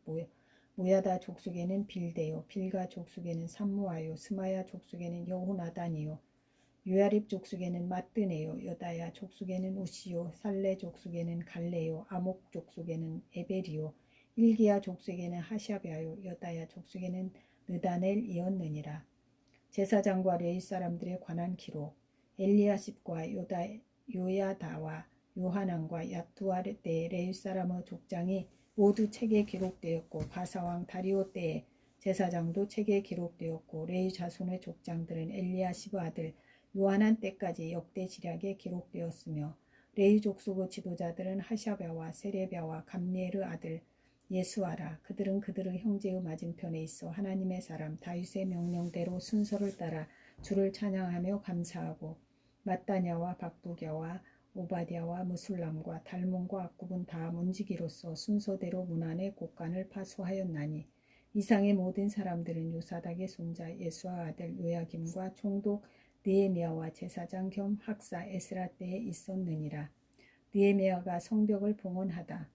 모야다 족속에는 빌데요, 빌가 족속에는 삼무아요, 스마야 족속에는 여호나단이요, 요야립 족속에는 마뜨네요, 여다야 족속에는 우시요, 살레 족속에는 갈레요, 아목 족속에는 에벨이요, 일기야 족속에는 하샤베아요, 여다야 족속에는 느다넬이었느니라. 제사장과 레위 사람들에 관한 기록. 엘리야십과 요야다와 요하난과 얏두아 때의 레위 사람의 족장이 모두 책에 기록되었고 바사왕 다리오 때의 제사장도 책에 기록되었고 레위 자손의 족장들은 엘리야십의 아들 요하난 때까지 역대 지략에 기록되었으며 레위 족속의 지도자들은 하샤베와 세레비아와 감미엘의 아들 예수아라. 그들은 그들의 형제의 맞은편에 있어 하나님의 사람 다윗의 명령대로 순서를 따라 주를 찬양하며 감사하고 마따냐와 박부갸와 오바댜와 무술람과 달몬과 악굽은 다 문지기로서 순서대로 문 안의 곳간을 파수하였나니 이상의 모든 사람들은 요사닥의 손자 예수아 아들 요야김과 총독 느헤미야와 제사장 겸 학사 에스라 때에 있었느니라. 느헤미야가 성벽을 봉헌하다.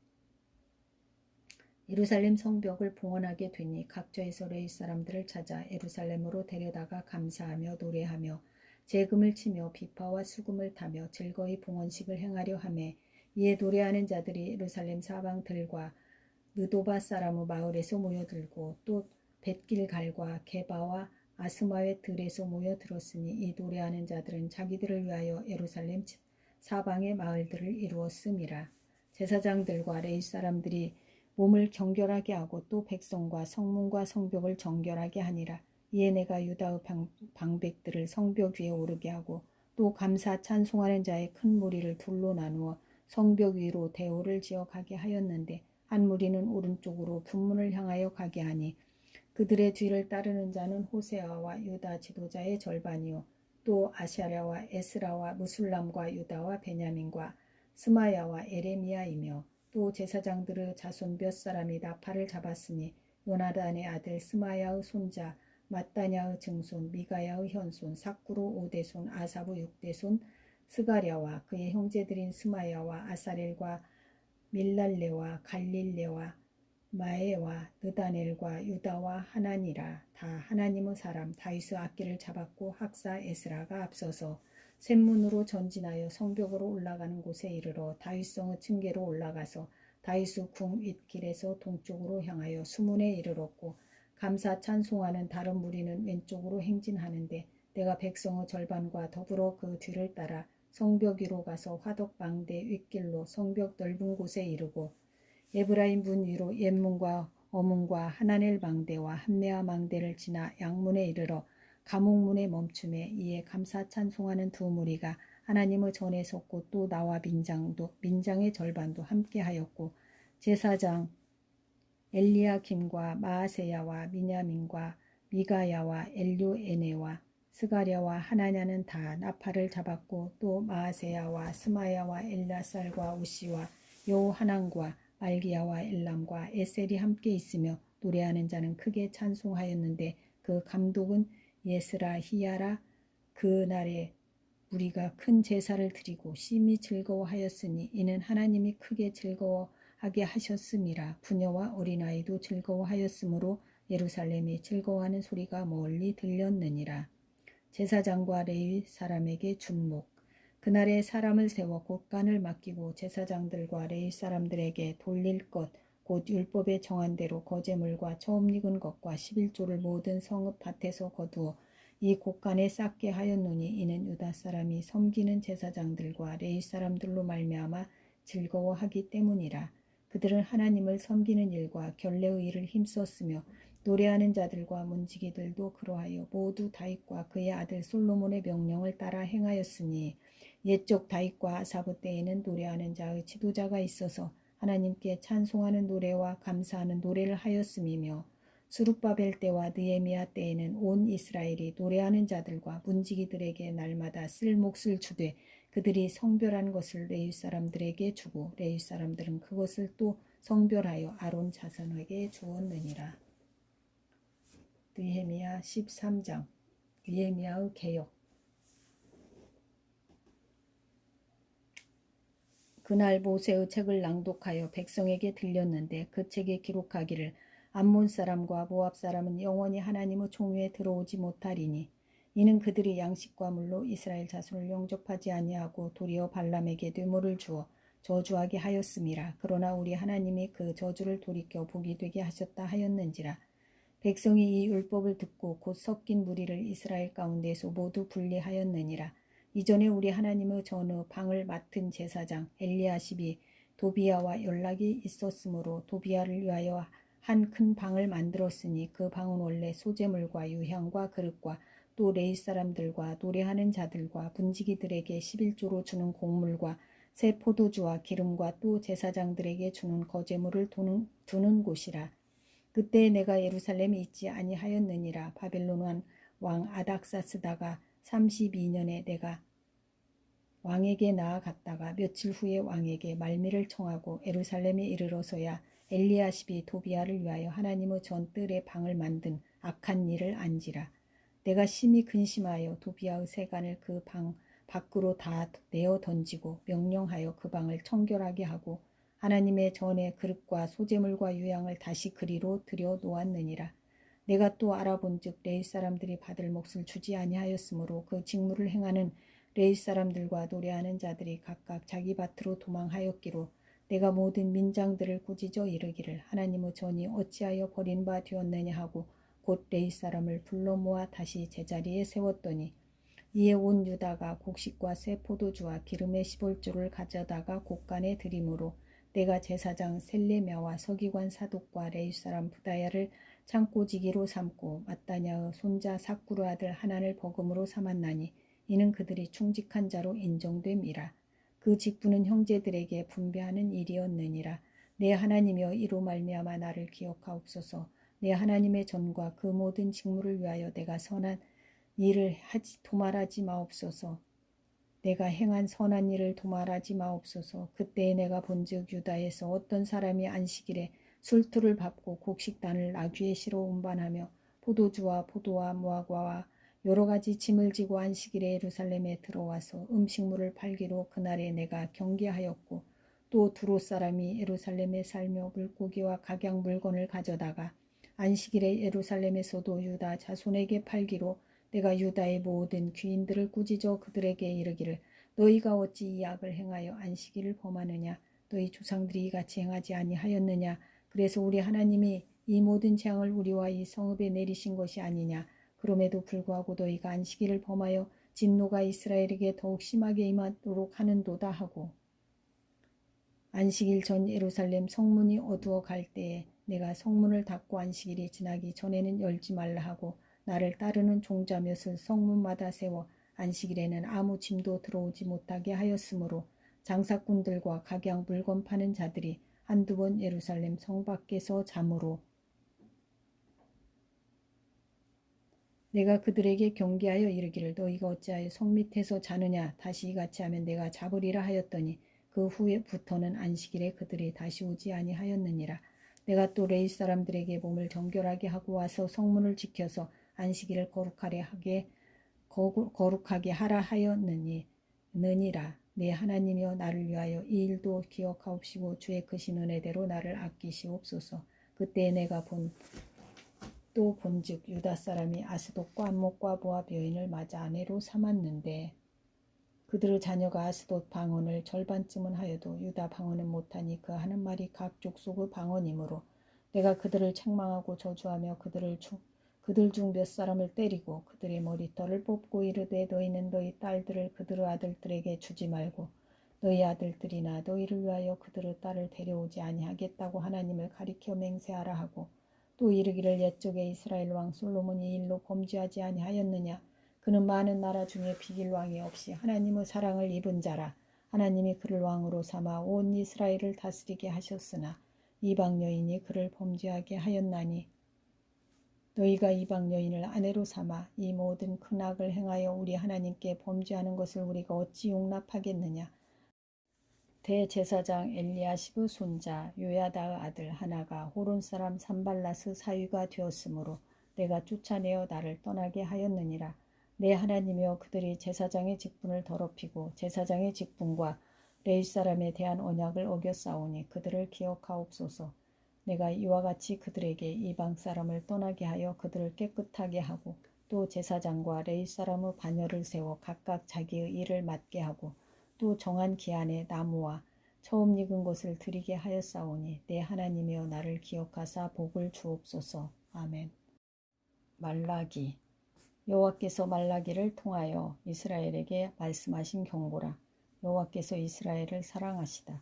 예루살렘 성벽을 봉헌하게 되니 각처에서 레위 사람들을 찾아 예루살렘으로 데려다가 감사하며 노래하며 재금을 치며 비파와 수금을 타며 즐거이 봉헌식을 행하려 하매 이에 노래하는 자들이 예루살렘 사방들과 느도바 사람의 마을에서 모여들고 또 벳길갈과 게바와 아스마의 들에서 모여들었으니 이 노래하는 자들은 자기들을 위하여 예루살렘 사방의 마을들을 이루었음이라. 제사장들과 레위 사람들이 몸을 정결하게 하고 또 백성과 성문과 성벽을 정결하게 하니라. 이에 내가 유다의 방백들을 성벽 위에 오르게 하고 또 감사 찬송하는 자의 큰 무리를 둘로 나누어 성벽 위로 대오를 지어 가게 하였는데 한 무리는 오른쪽으로 분문을 향하여 가게 하니 그들의 뒤를 따르는 자는 호세아와 유다 지도자의 절반이요 또 아샤랴와 에스라와 무술람과 유다와 베냐민과 스마야와 에레미야이며 또 제사장들의 자손 몇 사람이 나팔을 잡았으니 요나단의 아들 스마야의 손자 마따냐의 증손 미가야의 현손 삭구로 5대손 아사부 6대손 스가랴와 그의 형제들인 스마야와 아사렐과 밀랄레와 갈릴레와 마에와 느다넬과 유다와 하나니라. 다 하나님의 사람 다윗의 악기를 잡았고 학사 에스라가 앞서서 샘문으로 전진하여 성벽으로 올라가는 곳에 이르러 다윗성의 층계로 올라가서 다윗의 궁 윗길에서 동쪽으로 향하여 수문에 이르렀고 감사 찬송하는 다른 무리는 왼쪽으로 행진하는데 내가 백성의 절반과 더불어 그 뒤를 따라 성벽 위로 가서 화덕방대 윗길로 성벽 넓은 곳에 이르고 에브라임 문 위로 옛문과 어문과 하나넬 망대와 한메아 망대를 지나 양문에 이르러 감옥문에 멈춤에 이에 감사 찬송하는 두 무리가 하나님의 전에 섰고 또 나와 민장의 절반도 함께하였고 제사장 엘리야김과 마아세야와 미냐민과 미가야와 엘류에네와 스가랴와 하나냐는 다 나팔을 잡았고 또 마아세야와 스마야와 엘라살과 우시와 여호하난과 말기야와 엘람과 에셀이 함께 있으며 노래하는 자는 크게 찬송하였는데 그 감독은 예스라히야라. 그날에 우리가 큰 제사를 드리고 심히 즐거워하였으니 이는 하나님이 크게 즐거워하게 하셨음이라. 부녀와 어린아이도 즐거워하였으므로 예루살렘이 즐거워하는 소리가 멀리 들렸느니라. 제사장과 레위 사람에게 준목. 그날에 사람을 세워 곳간을 맡기고 제사장들과 레위 사람들에게 돌릴 것 곧 율법에 정한 대로 거제물과 처음 익은 것과 11조를 모든 성읍 밭에서 거두어 이 곳간에 쌓게 하였노니 이는 유다 사람이 섬기는 제사장들과 레위 사람들로 말미암아 즐거워하기 때문이라. 그들은 하나님을 섬기는 일과 결례의 일을 힘썼으며 노래하는 자들과 문지기들도 그러하여 모두 다윗과 그의 아들 솔로몬의 명령을 따라 행하였으니 옛적 다윗과 아사부 때에는 노래하는 자의 지도자가 있어서 하나님께 찬송하는 노래와 감사하는 노래를 하였음이며 수룹바벨 때와 느헤미야 때에는 온 이스라엘이 노래하는 자들과 문지기들에게 날마다 쓸 몫을 주되 그들이 성별한 것을 레위 사람들에게 주고 레위 사람들은 그것을 또 성별하여 아론 자손에게 주었느니라. 느헤미야 13장. 느헤미야의 개역. 그날 모세의 책을 낭독하여 백성에게 들렸는데 그 책에 기록하기를 암몬 사람과 모압 사람은 영원히 하나님의 총회에 들어오지 못하리니 이는 그들이 양식과 물로 이스라엘 자손을 영접하지 아니하고 도리어 발람에게 뇌물을 주어 저주하게 하였음이라. 그러나 우리 하나님이 그 저주를 돌이켜 복이 되게 하셨다 하였는지라. 백성이 이 율법을 듣고 곧 섞인 무리를 이스라엘 가운데서 모두 분리하였느니라. 이전에 우리 하나님의 전의 방을 맡은 제사장 엘리야십이 도비야와 연락이 있었으므로 도비야를 위하여 한 큰 방을 만들었으니 그 방은 원래 소재물과 유향과 그릇과 또 레위 사람들과 노래하는 자들과 분지기들에게 11조로 주는 곡물과 새 포도주와 기름과 또 제사장들에게 주는 거제물을 두는 곳이라. 그때 내가 예루살렘에 있지 아니하였느니라. 바벨론 왕 아닥사스다가 32년에 내가 왕에게 나아갔다가 며칠 후에 왕에게 말미를 청하고 예루살렘에 이르러서야 엘리야십이 도비야를 위하여 하나님의 전뜰에 방을 만든 악한 일을 안지라. 내가 심히 근심하여 도비야의 세간을 그 방 밖으로 다 내어 던지고 명령하여 그 방을 청결하게 하고 하나님의 전에 그릇과 소재물과 유향을 다시 그리로 들여 놓았느니라. 내가 또 알아본즉 레위 사람들이 받을 몫을 주지 아니하였으므로 그 직무를 행하는 레위 사람들과 노래하는 자들이 각각 자기 밭으로 도망하였기로 내가 모든 민장들을 꾸짖어 이르기를 하나님의 전이 어찌하여 버린 바 되었느냐 하고 곧 레위 사람을 불러 모아 다시 제자리에 세웠더니 이에 온 유다가 곡식과 새 포도주와 기름의 11조를 가져다가 곳간에 드림으로 내가 제사장 셀레미야와 서기관 사독과 레위 사람 부다야를 창고지기로 삼고 마따냐의 손자 삭구르 아들 하난을 버금으로 삼았나니 이는 그들이 충직한 자로 인정됨이라. 그 직분은 형제들에게 분배하는 일이었느니라. 내 하나님이여 이로 말미암아 나를 기억하옵소서. 내 하나님의 전과 그 모든 직무를 위하여 내가 선한 일을 도말하지 마옵소서. 내가 행한 선한 일을 도말하지 마옵소서. 그때에 내가 본즉 유다에서 어떤 사람이 안식일에 술투를 밟고 곡식단을 나귀에 실어 운반하며 포도주와 포도와 무화과와 여러 가지 짐을 지고 안식일에 예루살렘에 들어와서 음식물을 팔기로 그날에 내가 경계하였고 또 두로 사람이 예루살렘에 살며 물고기와 각양 물건을 가져다가 안식일에 예루살렘에서도 유다 자손에게 팔기로 내가 유다의 모든 귀인들을 꾸짖어 그들에게 이르기를 너희가 어찌 이 악을 행하여 안식일을 범하느냐 너희 조상들이 이같이 행하지 아니하였느냐 그래서 우리 하나님이 이 모든 재앙을 우리와 이 성읍에 내리신 것이 아니냐 그럼에도 불구하고 너희가 안식일을 범하여 진노가 이스라엘에게 더욱 심하게 임하도록 하는도다 하고 안식일 전 예루살렘 성문이 어두워 갈 때에 내가 성문을 닫고 안식일이 지나기 전에는 열지 말라 하고 나를 따르는 종자 몇을 성문마다 세워 안식일에는 아무 짐도 들어오지 못하게 하였으므로 장사꾼들과 각양 물건 파는 자들이 한두 번 예루살렘 성 밖에서 잠으로 내가 그들에게 경계하여 이르기를 너희가 어찌하여 성 밑에서 자느냐 다시 이같이 하면 내가 잡으리라 하였더니 그 후에부터는 안식일에 그들이 다시 오지 아니하였느니라. 내가 또 레위 사람들에게 몸을 정결하게 하고 와서 성문을 지켜서 안식일을 거룩하게 하라 하였느니라. 내 하나님이여 나를 위하여 이 일도 기억하옵시고 주의 크신 은혜대로 나를 아끼시옵소서. 그때 내가 또 본즉 유다 사람이 아스돗과 안목과 모압 여인을 맞아 아내로 삼았는데 그들의 자녀가 아스돗 방언을 절반쯤은 하여도 유다 방언은 못하니 그 하는 말이 각 족속의 방언이므로 내가 그들을 책망하고 저주하며 그들 중 몇 사람을 때리고 그들의 머리털을 뽑고 이르되 너희는 너희 딸들을 그들의 아들들에게 주지 말고 너희 아들들이나 너희를 위하여 그들의 딸을 데려오지 아니하겠다고 하나님을 가리켜 맹세하라 하고 또 이르기를 옛적에 이스라엘 왕 솔로몬이 이 일로 범죄하지 아니하였느냐 그는 많은 나라 중에 비길 왕이 없이 하나님의 사랑을 입은 자라 하나님이 그를 왕으로 삼아 온 이스라엘을 다스리게 하셨으나 이방 여인이 그를 범죄하게 하였나니 너희가 이방 여인을 아내로 삼아 이 모든 큰 악을 행하여 우리 하나님께 범죄하는 것을 우리가 어찌 용납하겠느냐 대제사장 엘리야십의 손자 요야다의 아들 하나가 호론 사람 산발랏의 사위가 되었으므로 내가 쫓아내어 나를 떠나게 하였느니라. 내 하나님이여 그들이 제사장의 직분을 더럽히고 제사장의 직분과 레위 사람에 대한 언약을 어겼사오니 그들을 기억하옵소서. 내가 이와 같이 그들에게 이방 사람을 떠나게 하여 그들을 깨끗하게 하고 또 제사장과 레위 사람의 반열을 세워 각각 자기의 일을 맡게 하고 또 정한 기한에 나무와 처음 익은 것을 드리게 하였사오니 내 하나님이여 나를 기억하사 복을 주옵소서. 아멘. 말라기 여호와께서 말라기를 통하여 이스라엘에게 말씀하신 경고라. 여호와께서 이스라엘을 사랑하시다.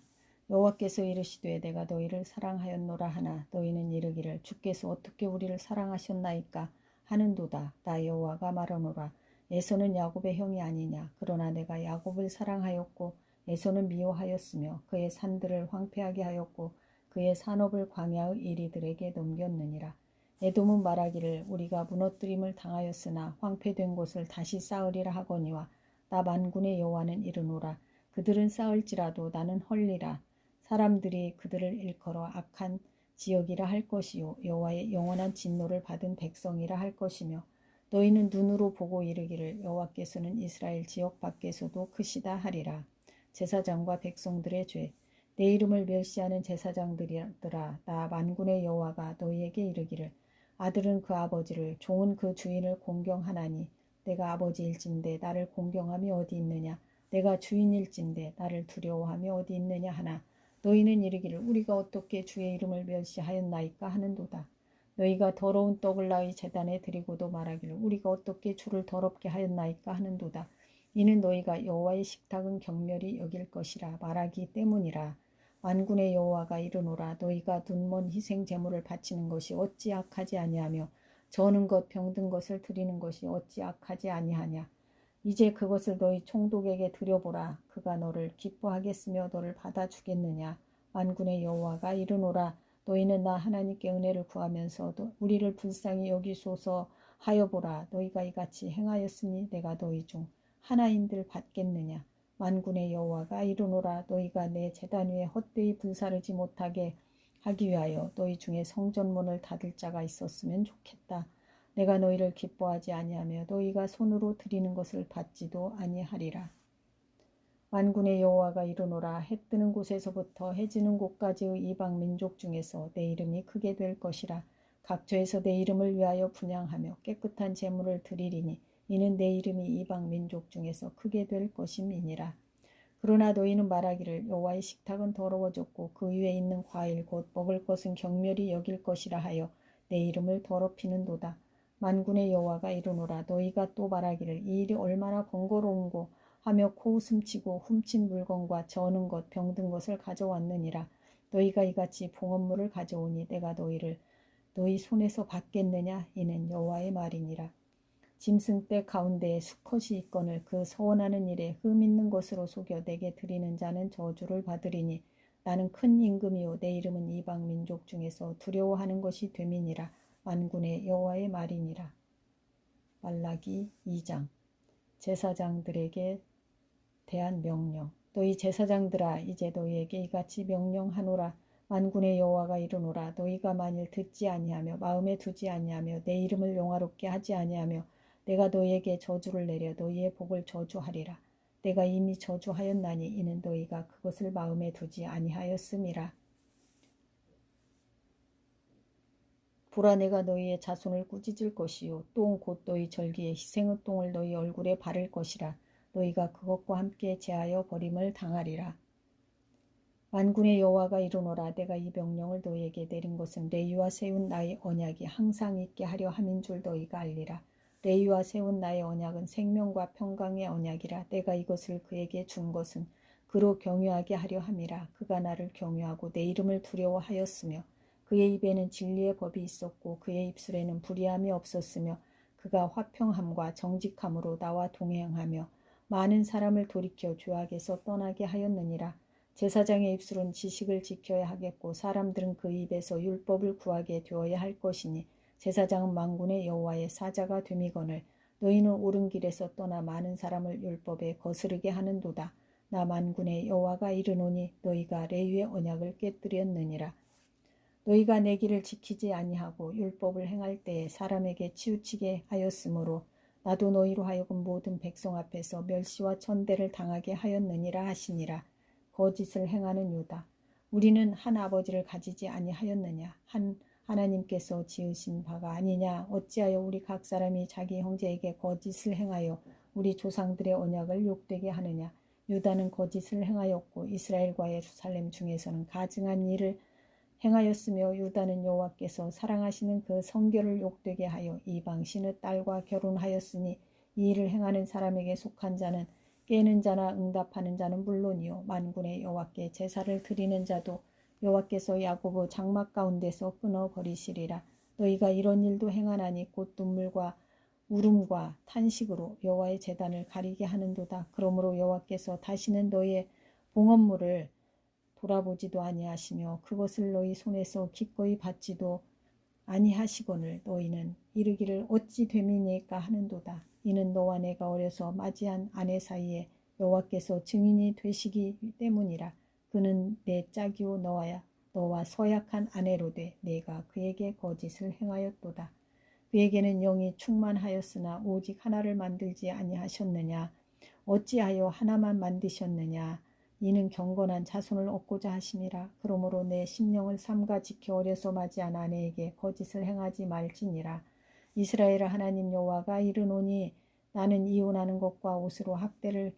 여호와께서 이르시되 내가 너희를 사랑하였노라 하나 너희는 이르기를 주께서 어떻게 우리를 사랑하셨나이까 하는도다. 나 여호와가 말하노라. 에서는 야곱의 형이 아니냐. 그러나 내가 야곱을 사랑하였고 에서는 미워하였으며 그의 산들을 황폐하게 하였고 그의 산업을 광야의 이리들에게 넘겼느니라. 에돔은 말하기를 우리가 무너뜨림을 당하였으나 황폐된 곳을 다시 쌓으리라 하거니와 나 만군의 여호와는 이르노라. 그들은 쌓을지라도 나는 헐리라. 사람들이 그들을 일컬어 악한 지역이라 할 것이요 여호와의 영원한 진노를 받은 백성이라 할 것이며 너희는 눈으로 보고 이르기를 여호와께서는 이스라엘 지역 밖에서도 크시다 하리라. 제사장과 백성들의 죄. 내 이름을 멸시하는 제사장들아 나 만군의 여호와가 너희에게 이르기를 아들은 그 아버지를 종은 그 주인을 공경하나니 내가 아버지일진데 나를 공경함이 어디 있느냐 내가 주인일진데 나를 두려워함이 어디 있느냐 하나 너희는 이르기를 우리가 어떻게 주의 이름을 멸시하였나이까 하는도다. 너희가 더러운 떡을 나의 제단에 드리고도 말하기를 우리가 어떻게 주를 더럽게 하였나이까 하는도다. 이는 너희가 여호와의 식탁은 경멸히 여길 것이라 말하기 때문이라. 만군의 여호와가 이르노라. 너희가 눈먼 희생 제물을 바치는 것이 어찌 악하지 아니하며 저는 것 병든 것을 드리는 것이 어찌 악하지 아니하냐. 이제 그것을 너희 총독에게 드려보라. 그가 너를 기뻐하겠으며 너를 받아주겠느냐. 만군의 여호와가 이르노라. 너희는 나 하나님께 은혜를 구하면서도 우리를 불쌍히 여기소서 하여보라. 너희가 이같이 행하였으니 내가 너희 중 하나인들 받겠느냐. 만군의 여호와가 이르노라. 너희가 내 제단 위에 헛되이 불사르지 못하게 하기 위하여 너희 중에 성전문을 닫을 자가 있었으면 좋겠다. 내가 너희를 기뻐하지 아니하며 너희가 손으로 드리는 것을 받지도 아니하리라. 만군의 여호와가 이르노라. 해 뜨는 곳에서부터 해 지는 곳까지의 이방 민족 중에서 내 이름이 크게 될 것이라. 각처에서 내 이름을 위하여 분향하며 깨끗한 제물을 드리리니 이는 내 이름이 이방 민족 중에서 크게 될 것임이니라. 그러나 너희는 말하기를 여호와의 식탁은 더러워졌고 그 위에 있는 과일 곧 먹을 것은 경멸이 여길 것이라 하여 내 이름을 더럽히는도다. 만군의 여호와가 이르노라. 너희가 또 말하기를 이 일이 얼마나 번거로운고 하며 코웃음치고 훔친 물건과 저는 것 병든 것을 가져왔느니라. 너희가 이같이 봉헌물을 가져오니 내가 너희를 너희 손에서 받겠느냐. 이는 여호와의 말이니라. 짐승떼 가운데에 수컷이 있거늘 그 서원하는 일에 흠 있는 것으로 속여 내게 드리는 자는 저주를 받으리니 나는 큰 임금이요 내 이름은 이방 민족 중에서 두려워하는 것이 됨이니라. 만군의 여호와의 말이니라. 말라기 2장. 제사장들에게 대한 명령. 너희 제사장들아 이제 너희에게 이같이 명령하노라. 만군의 여호와가 이르노라. 너희가 만일 듣지 아니하며 마음에 두지 아니하며 내 이름을 영화롭게 하지 아니하며 내가 너희에게 저주를 내려 너희의 복을 저주하리라. 내가 이미 저주하였나니 이는 너희가 그것을 마음에 두지 아니하였음이라. 보라 내가 너희의 자손을 꾸짖을 것이요 똥 곧 너희 절기에 희생의 똥을 너희 얼굴에 바를 것이라. 너희가 그것과 함께 제하여 버림을 당하리라. 만군의 여호와가 이르노라. 내가 이 명령을 너희에게 내린 것은 레위와 세운 나의 언약이 항상 있게 하려 함인 줄 너희가 알리라. 레위와 세운 나의 언약은 생명과 평강의 언약이라. 내가 이것을 그에게 준 것은 그로 경유하게 하려 함이라. 그가 나를 경유하고 내 이름을 두려워하였으며 그의 입에는 진리의 법이 있었고 그의 입술에는 불의함이 없었으며 그가 화평함과 정직함으로 나와 동행하며 많은 사람을 돌이켜 죄악에서 떠나게 하였느니라. 제사장의 입술은 지식을 지켜야 하겠고 사람들은 그 입에서 율법을 구하게 되어야 할 것이니 제사장은 만군의 여호와의 사자가 됨이거늘 너희는 옳은 길에서 떠나 많은 사람을 율법에 거스르게 하는도다. 나 만군의 여호와가 이르노니 너희가 레위의 언약을 깨뜨렸느니라. 너희가 내 길을 지키지 아니하고 율법을 행할 때에 사람에게 치우치게 하였으므로 나도 너희로 하여금 모든 백성 앞에서 멸시와 천대를 당하게 하였느니라 하시니라. 거짓을 행하는 유다. 우리는 한 아버지를 가지지 아니하였느냐. 한 하나님께서 지으신 바가 아니냐. 어찌하여 우리 각 사람이 자기 형제에게 거짓을 행하여 우리 조상들의 언약을 욕되게 하느냐. 유다는 거짓을 행하였고 이스라엘과 예루살렘 중에서는 가증한 일을 행하였으며 유다는 여호와께서 사랑하시는 그 성결을 욕되게 하여 이방신의 딸과 결혼하였으니 이 일을 행하는 사람에게 속한 자는 깨는 자나 응답하는 자는 물론이요 만군의 여호와께 제사를 드리는 자도 여호와께서 야곱의 장막 가운데서 끊어버리시리라. 너희가 이런 일도 행하나니 곧 눈물과 울음과 탄식으로 여호와의 제단을 가리게 하는도다. 그러므로 여호와께서 다시는 너희의 봉헌물을 돌아보지도 아니하시며 그것을 너희 손에서 기꺼이 받지도 아니하시거늘 너희는 이르기를 어찌 됨이니까 하는도다. 이는 너와 내가 어려서 맞이한 아내 사이에 여호와께서 증인이 되시기 때문이라. 그는 내 짝이요 너와 서약한 아내로되 내가 그에게 거짓을 행하였도다. 그에게는 영이 충만하였으나 오직 하나를 만들지 아니하셨느냐. 어찌하여 하나만 만드셨느냐. 이는 경건한 자손을 얻고자 하심이라. 그러므로 내 심령을 삼가 지켜 어려서 맞이한 아내에게 거짓을 행하지 말지니라. 이스라엘 하나님 여호와가 이르노니 나는 이혼하는 것과 옷으로 학대를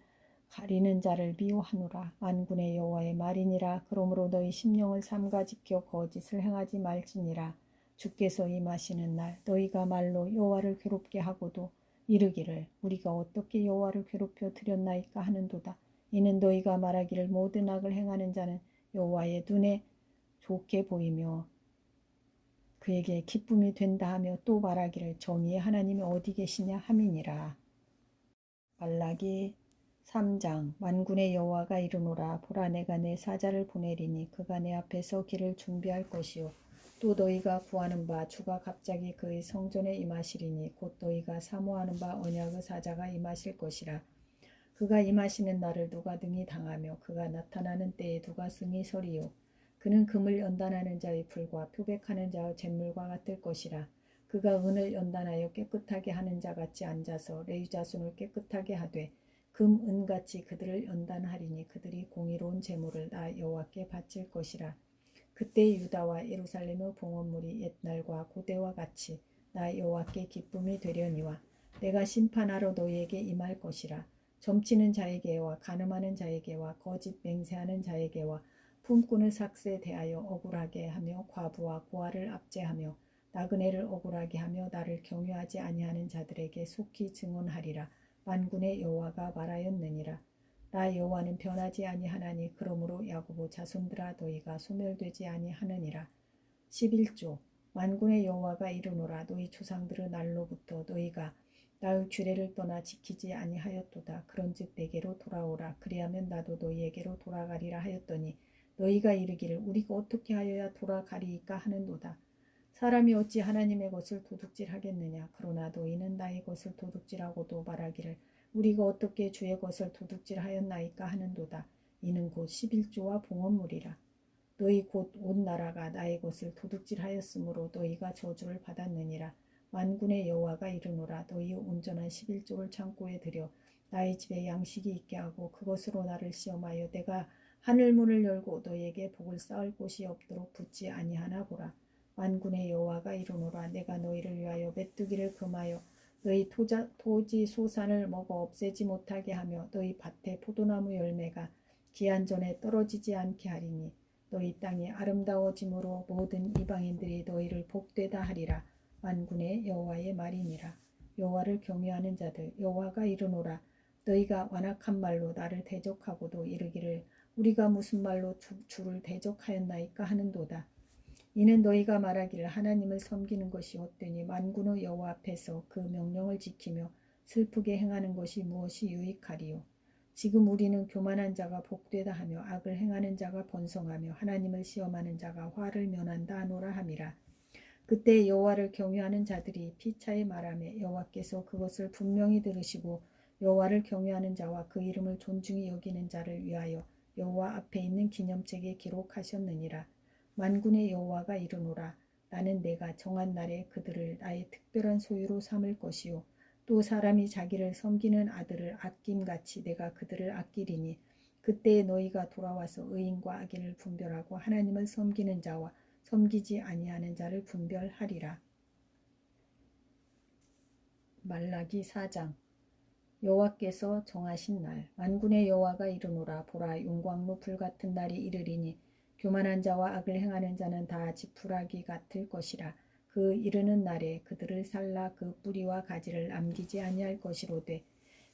가리는 자를 미워하노라. 만군의 여호와의 말이니라. 그러므로 너희 심령을 삼가 지켜 거짓을 행하지 말지니라. 주께서 임하시는 날 너희가 말로 여호와를 괴롭게 하고도 이르기를 우리가 어떻게 여호와를 괴롭혀 드렸나이까 하는도다. 이는 너희가 말하기를 모든 악을 행하는 자는 여호와의 눈에 좋게 보이며 그에게 기쁨이 된다 하며 또 말하기를 정의의 하나님이 어디 계시냐 함이니라. 말라기 3장. 만군의 여호와가 이르노라. 보라 내가 내 사자를 보내리니 그가 내 앞에서 길을 준비할 것이요 또 너희가 구하는 바 주가 갑자기 그의 성전에 임하시리니 곧 너희가 사모하는 바 언약의 사자가 임하실 것이라. 그가 임하시는 날을 누가 능히 당하며 그가 나타나는 때에 누가 승히 서리요. 그는 금을 연단하는 자의 풀과 표백하는 자의 잿물과 같을 것이라. 그가 은을 연단하여 깨끗하게 하는 자 같이 앉아서 레위 자손을 깨끗하게 하되 금, 은같이 그들을 연단하리니 그들이 공의로운 제물을 나 여호와께 바칠 것이라. 그때 유다와 예루살렘의 봉헌물이 옛날과 고대와 같이 나 여호와께 기쁨이 되려니와 내가 심판하러 너희에게 임할 것이라. 점치는 자에게와 간음하는 자에게와 거짓 맹세하는 자에게와 품꾼을 삭세 대하여 억울하게 하며 과부와 고아를 압제하며 나그네를 억울하게 하며 나를 경유하지 아니하는 자들에게 속히 증언하리라. 만군의 여호와가 말하였느니라. 나 여호와는 변하지 아니하나니 그러므로 야고보 자손들아 너희가 소멸되지 아니하느니라. 11조 만군의 여호와가 이르노라. 너희 조상들의 날로부터 너희가 나의 규례를 떠나 지키지 아니하였도다. 그런즉 내게로 돌아오라. 그리하면 나도 너희에게로 돌아가리라 하였더니 너희가 이르기를 우리가 어떻게 하여야 돌아가리이까 하는도다. 사람이 어찌 하나님의 것을 도둑질하겠느냐. 그러나 너희는 나의 것을 도둑질하고도 말하기를 우리가 어떻게 주의 것을 도둑질하였나이까 하는도다. 이는 곧 11조와 봉헌물이라. 너희 곧 온 나라가 나의 것을 도둑질하였으므로 너희가 저주를 받았느니라. 만군의 여호와가 이르노라. 너희 온전한 11조를 창고에 들여 나의 집에 양식이 있게 하고 그것으로 나를 시험하여 내가 하늘문을 열고 너희에게 복을 쌓을 곳이 없도록 붙지 아니하나 보라. 만군의 여호와가 이르노라. 내가 너희를 위하여 메뚜기를 금하여 너희 토지 소산을 먹어 없애지 못하게 하며 너희 밭에 포도나무 열매가 기한 전에 떨어지지 않게 하리니 너희 땅이 아름다워짐으로 모든 이방인들이 너희를 복되다 하리라. 만군의 여호와의 말이니라. 여호와를 경외하는 자들 여호와가 이르노라. 너희가 완악한 말로 나를 대적하고도 이르기를 우리가 무슨 말로 주를 대적하였나이까 하는도다. 이는 너희가 말하기를 하나님을 섬기는 것이 헛되니 만군의 여호와 앞에서 그 명령을 지키며 슬프게 행하는 것이 무엇이 유익하리요. 지금 우리는 교만한 자가 복되다 하며 악을 행하는 자가 번성하며 하나님을 시험하는 자가 화를 면한다 하노라 함이라. 그때 여호와를 경외하는 자들이 피차에 말하며 여호와께서 그것을 분명히 들으시고 여호와를 경외하는 자와 그 이름을 존중히 여기는 자를 위하여 여호와 앞에 있는 기념책에 기록하셨느니라. 만군의 여호와가 이르노라. 나는 내가 정한 날에 그들을 나의 특별한 소유로 삼을 것이요 또 사람이 자기를 섬기는 아들을 아낌같이 내가 그들을 아끼리니 그때에 너희가 돌아와서 의인과 악인을 분별하고 하나님을 섬기는 자와 섬기지 아니하는 자를 분별하리라. 말라기 4장 여호와께서 정하신 날 만군의 여호와가 이르노라. 보라 용광로 불같은 날이 이르리니 교만한 자와 악을 행하는 자는 다 지푸라기 같을 것이라. 그 이르는 날에 그들을 살라 그 뿌리와 가지를 남기지 아니할 것이로되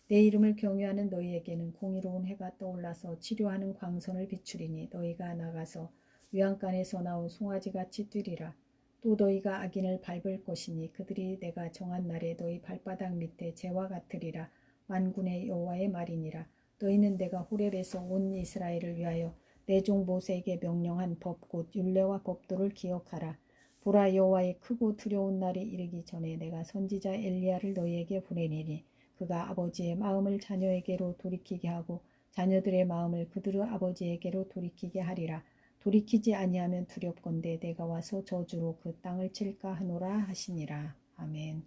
내 이름을 경외하는 너희에게는 공의로운 해가 떠올라서 치료하는 광선을 비추리니 너희가 나가서 외양간에서 나온 송아지같이 뛰리라. 또 너희가 악인을 밟을 것이니 그들이 내가 정한 날에 너희 발바닥 밑에 재와 같으리라. 만군의 여호와의 말이니라. 너희는 내가 호렙에서 온 이스라엘을 위하여 내 종 모세에게 명령한 법 곧 율례와 법도를 기억하라. 보라 여호와의 크고 두려운 날이 이르기 전에 내가 선지자 엘리야를 너희에게 보내리니 그가 아버지의 마음을 자녀에게로 돌이키게 하고 자녀들의 마음을 그들의 아버지에게로 돌이키게 하리라. 돌이키지 아니하면 두렵건대 내가 와서 저주로 그 땅을 칠까 하노라 하시니라. 아멘.